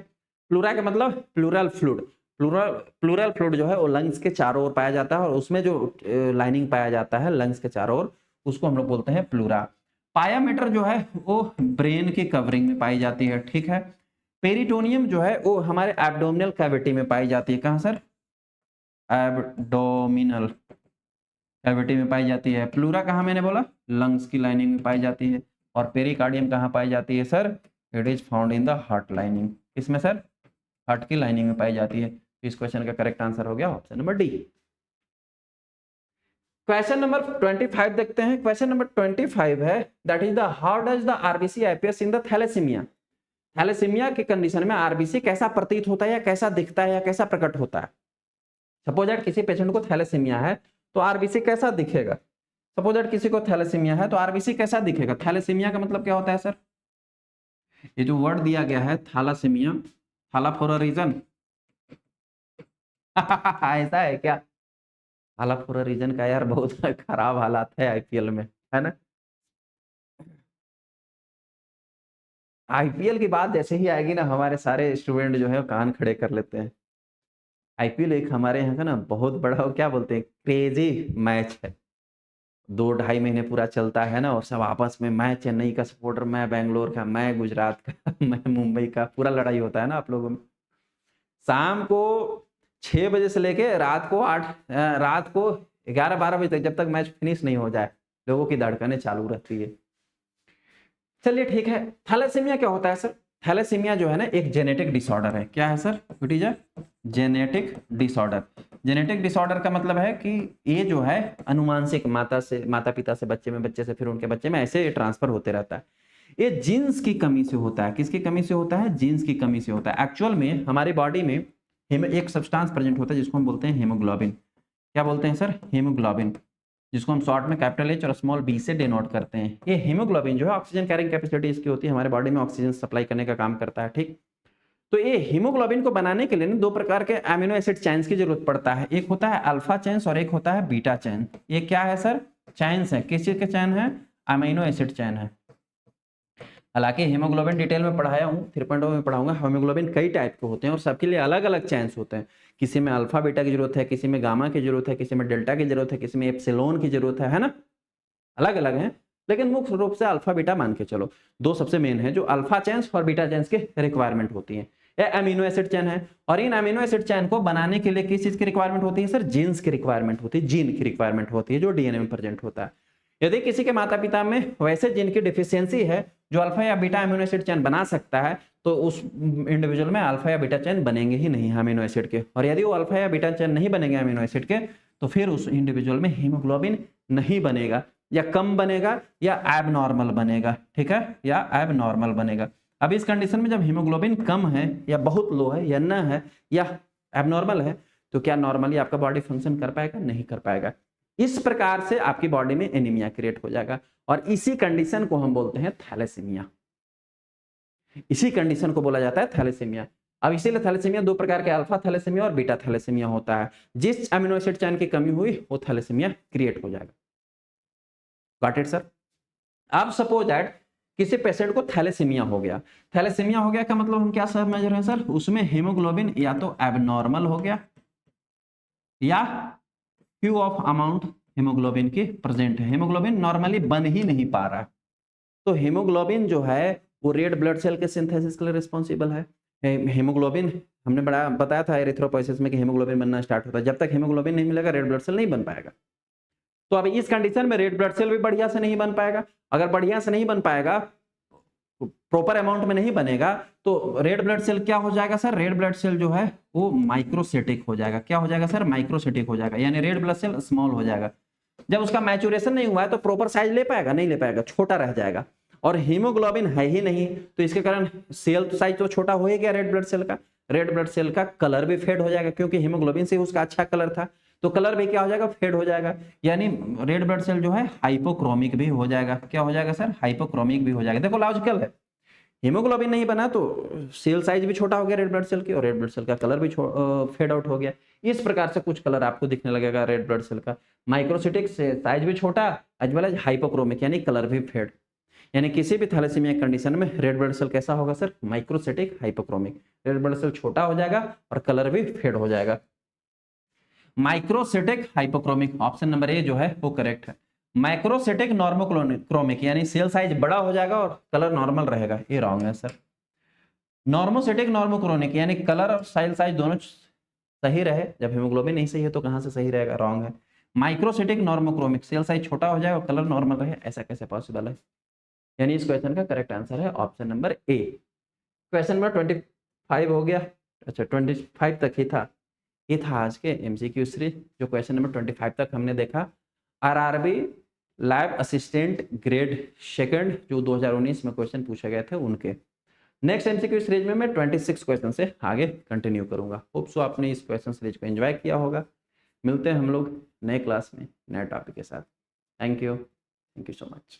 प्लूरा का मतलब प्लूरल फ्लूइड, प्लूरल फ्लूइड जो है वो लंग्स के चारों ओर पाया जाता है और उसमें जो लाइनिंग पाया जाता है लंग्स के चारों ओर उसको हम लोग बोलते हैं प्लूरा। पायामीटर जो है वो ब्रेन की कवरिंग में पाई जाती है, ठीक है। पेरिटोनियम जो है वो हमारे एब्डोमिनल कैविटी में पाई जाती है, कहाँ सर, एब्डोमिनल कैविटी में पाई जाती है। प्लूरा कहाँ मैंने बोला, लंग्स की लाइनिंग में पाई जाती है। और पेरिकार्डियम कहाँ पाई जाती है sir, it is found in the heart lining, इसमें सर हार्ट की लाइनिंग में पाई जाती है। तो इस क्वेश्चन का करेक्ट आंसर हो गया option number D. Question number 25 देखते हैं। क्वेश्चन नंबर 25 है that is the how does the RBC appears in the thalassemia. Thalassemia के कंडीशन में आरबीसी कैसा प्रतीत होता है या कैसा दिखता है या कैसा प्रकट होता है। सपोज दैट किसी पेशेंट को थैलेसीमिया है तो आरबीसी कैसा दिखेगा। सपोज दैट किसी को थैलेसीमिया है तो आरबीसी कैसा दिखेगा। थैलेसीमिया का मतलब क्या होता है सर, ये जो वर्ड दिया गया है थैलासीमिया, थैला फॉर अ रीजन ऐसा है क्या, थैला फॉर अ रीजन का यार बहुत खराब हालात है आईपीएल में, है ना। आईपीएल की बात जैसे ही आएगी ना हमारे सारे स्टूडेंट जो है कान खड़े कर लेते हैं। आईपीएल एक हमारे यहाँ का ना बहुत बड़ा, क्या बोलते हैं, क्रेजी मैच है। 2-2.5 महीने पूरा चलता है ना और सब आपस में, मैं चेन्नई का सपोर्टर, मैं बैंगलोर का, मैं गुजरात का मैं मुंबई का, पूरा लड़ाई होता है ना आप लोगों में। शाम को 6 बजे से लेके रात को 11-12 बजे तक, जब तक मैच फिनिश नहीं हो जाए लोगों की धड़कनें चालू रहती है। चलिए ठीक है, थैलेसीमिया क्या होता है सर। थैलेसीमिया जो है ना एक जेनेटिक डिसऑर्डर है। क्या है sir, it is a genetic disorder. Genetic disorder का मतलब है कि ये जो है अनुवांशिक, माता पिता से बच्चे में, बच्चे से फिर उनके बच्चे में, ऐसे ट्रांसफर होते रहता है। ये जीन्स की कमी से होता है। किसकी कमी से होता है, जीन्स की कमी से होता है। एक्चुअल में हमारी बॉडी में एक सब्सटेंस प्रेजेंट होता है जिसको हम बोलते हैं हीमोग्लोबिन। क्या बोलते हैं सर, हीमोग्लोबिन, जिसको हम शॉर्ट में कैपिटल एच और स्मॉल बी से डिनोट करते हैं। ये हीमोग्लोबिन जो है ऑक्सीजन कैरिंग कैपेसिटी इसकी होती है, हमारे बॉडी में ऑक्सीजन सप्लाई करने का काम करता है, ठीक। तो ये हीमोग्लोबिन को बनाने के लिए ना 2 प्रकार के अमीनो एसिड चेन्स की जरूरत पड़ता है। एक होता है अल्फा चेन्स और एक होता है बीटा चेन। ये क्या है सर, चेन्स है। किस चीज के चेन है, अमीनो एसिड चेन है। हालांकि हीमोग्लोबिन डिटेल में पढ़ाया हूँ, 3.0 में पढ़ाऊंगा। हीमोग्लोबिन कई टाइप के होते हैं और सबके लिए अलग अलग चेन्स होते हैं। किसी में अल्फा बीटा की जरूरत है, किसी में गामा की जरूरत है, किसी में डेल्टा की जरूरत है, किसी में एप्सिलॉन की जरूरत है ना, अलग अलग हैं। लेकिन मुख्य रूप से अल्फा बीटा मान के चलो, 2 सबसे मेन है जो अल्फा चेन्स और बीटा चेन्स के रिक्वायरमेंट होती है। यह अमीनो एसिड चेन है और इन अमीनो एसिड चेन को बनाने के लिए किस चीज की रिक्वायरमेंट होती है सर, जीन्स की रिक्वायरमेंट होती है, जीन की रिक्वायरमेंट होती है जो डीएनए में प्रेजेंट होता है। यदि किसी के माता पिता में वैसे जीन की डिफिशियंसी है जो अल्फा या बीटा अमीनो एसिड चेन बना सकता है तो उस इंडिविजुअल में अल्फा या बीटा चेन बनेंगे ही नहीं अमीनो एसिड के। और यदि वो अल्फा या बीटा चेन नहीं बनेंगे अमीनो एसिड के तो फिर उस इंडिविजुअल में हीमोग्लोबिन नहीं बनेगा, या कम बनेगा या एबनॉर्मल बनेगा, ठीक है, या एबनॉर्मल बनेगा। अब इस कंडीशन में जब हीमोग्लोबिन कम है या बहुत लो है या न है या एबनॉर्मल है तो क्या नॉर्मली आपका बॉडी फंक्शन कर पाएगा, नहीं कर पाएगा। इस प्रकार से आपकी बॉडी में एनीमिया क्रिएट हो जाएगा और इसी कंडीशन को हम बोलते हैं थैलेसीमिया। इसी कंडीशन को बोला जाता है थैलेसीमिया। अब इसीलिए थैलेसीमिया 2 प्रकार के, अल्फा थैलेसीमिया और बीटा थैलेसीमिया होता है। जिस अमीनो एसिड चेन की कमी हुई वो थैलेसीमिया क्रिएट हो जाएगा। Got it sir. अब सपोज दैट किसी पेशेंट को थैलेसीमिया हो गया। थैलेसीमिया हो गया का मतलब हम क्या समझ रहे हैं सर, उसमें हीमोग्लोबिन या तो एबनॉर्मल हो गया या फ्यू ऑफ अमाउंट हीमोग्लोबिन की प्रेजेंट है। हीमोग्लोबिन नॉर्मली बन ही नहीं पा रहा। तो हीमोग्लोबिन जो है वो रेड ब्लड सेल के सिंथेसिस के लिए रिस्पॉन्सिबल है। हीमोग्लोबिन हमने बड़ा बताया था एरिथ्रोपोइसिस में कि हीमोग्लोबिन बनना स्टार्ट होता है। जब तक हीमोग्लोबिन नहीं मिलेगा रेड ब्लड सेल नहीं बन पाएगा। तो अब इस कंडीशन में रेड ब्लड सेल भी बढ़िया से नहीं बन पाएगा। अगर बढ़िया से नहीं बन पाएगा, प्रॉपर अमाउंट में नहीं बनेगा तो रेड ब्लड सेल क्या हो जाएगा सर, रेड ब्लड सेल जो है वो माइक्रोसिटिक हो जाएगा। क्या हो जाएगा सर, माइक्रोसिटिक हो जाएगा, यानी रेड ब्लड सेल स्मॉल हो जाएगा। जब उसका मैच्योरेशन नहीं हुआ है तो प्रॉपर साइज ले पाएगा, नहीं ले पाएगा, छोटा रह जाएगा। और हीमोग्लोबिन है ही नहीं तो इसके कारण सेल साइज तो छोटा हो ही गया रेड ब्लड सेल का। रेड ब्लड सेल का कलर भी फेड हो जाएगा क्योंकि हीमोग्लोबिन से उसका अच्छा कलर था, तो कलर भी क्या हो जाएगा, फेड हो जाएगा। यानी रेड ब्लड सेल जो है हाइपोक्रोमिक भी हो जाएगा। क्या हो जाएगा सर, हाइपोक्रोमिक भी हो जाएगा। देखो लॉजिकल है, हीमोग्लोबिन नहीं बना तो सेल साइज भी छोटा हो गया रेड ब्लड सेल की, और रेड ब्लड सेल का कलर भी फेड आउट हो गया। इस प्रकार से कुछ कलर आपको दिखने लगेगा रेड ब्लड सेल का। माइक्रोसिटिक से साइज भी छोटा एज वेल एज हाइपोक्रोमिक यानी कलर भी फेड। यानी किसी भी थैलेसीमिया कंडीशन में रेड ब्लड सेल कैसा होगा sir? Microcytic hypochromic. Red blood cell छोटा हो जाएगा और कलर भी फेड हो जाएगा। Microcytic hypochromic, option number A जो है वो करेक्ट है। माइक्रोसिटिक नॉर्मोक्रोमिक यानी सेल साइज बड़ा हो जाएगा और कलर नॉर्मल रहेगा, ये रॉन्ग है सर। नॉर्मोसिटिक नॉर्मोक्रोनिक यानी कलर और सेल साइज दोनों सही रहे, जब हीमोग्लोबिन नहीं सही है तो कहां से सही रहेगा? रॉन्ग है। माइक्रोसिटिक नॉर्मोक्रोमिक सेल साइज छोटा हो जाए और कलर नॉर्मल रहे, ऐसा कैसे पॉसिबल है? यानी इस क्वेश्चन का करेक्ट आंसर है ऑप्शन नंबर ए। क्वेश्चन नंबर 25 हो गया। अच्छा 25 तक ही था, ये था आज के एमसीक्यू सीरीज। जो क्वेश्चन नंबर 25 तक हमने देखा RRB lab assistant grade second जो 2019 में क्वेश्चन पूछे गए थे उनके। नेक्स्ट एमसीक्यू सीरीज में मैं 26 क्वेश्चन से आगे कंटिन्यू करूंगा। होप सो आपने इस क्वेश्चन सीरीज को एंजॉय किया होगा। मिलते हैं हम लोग नए क्लास में नए टॉपिक के साथ। Thank you so much.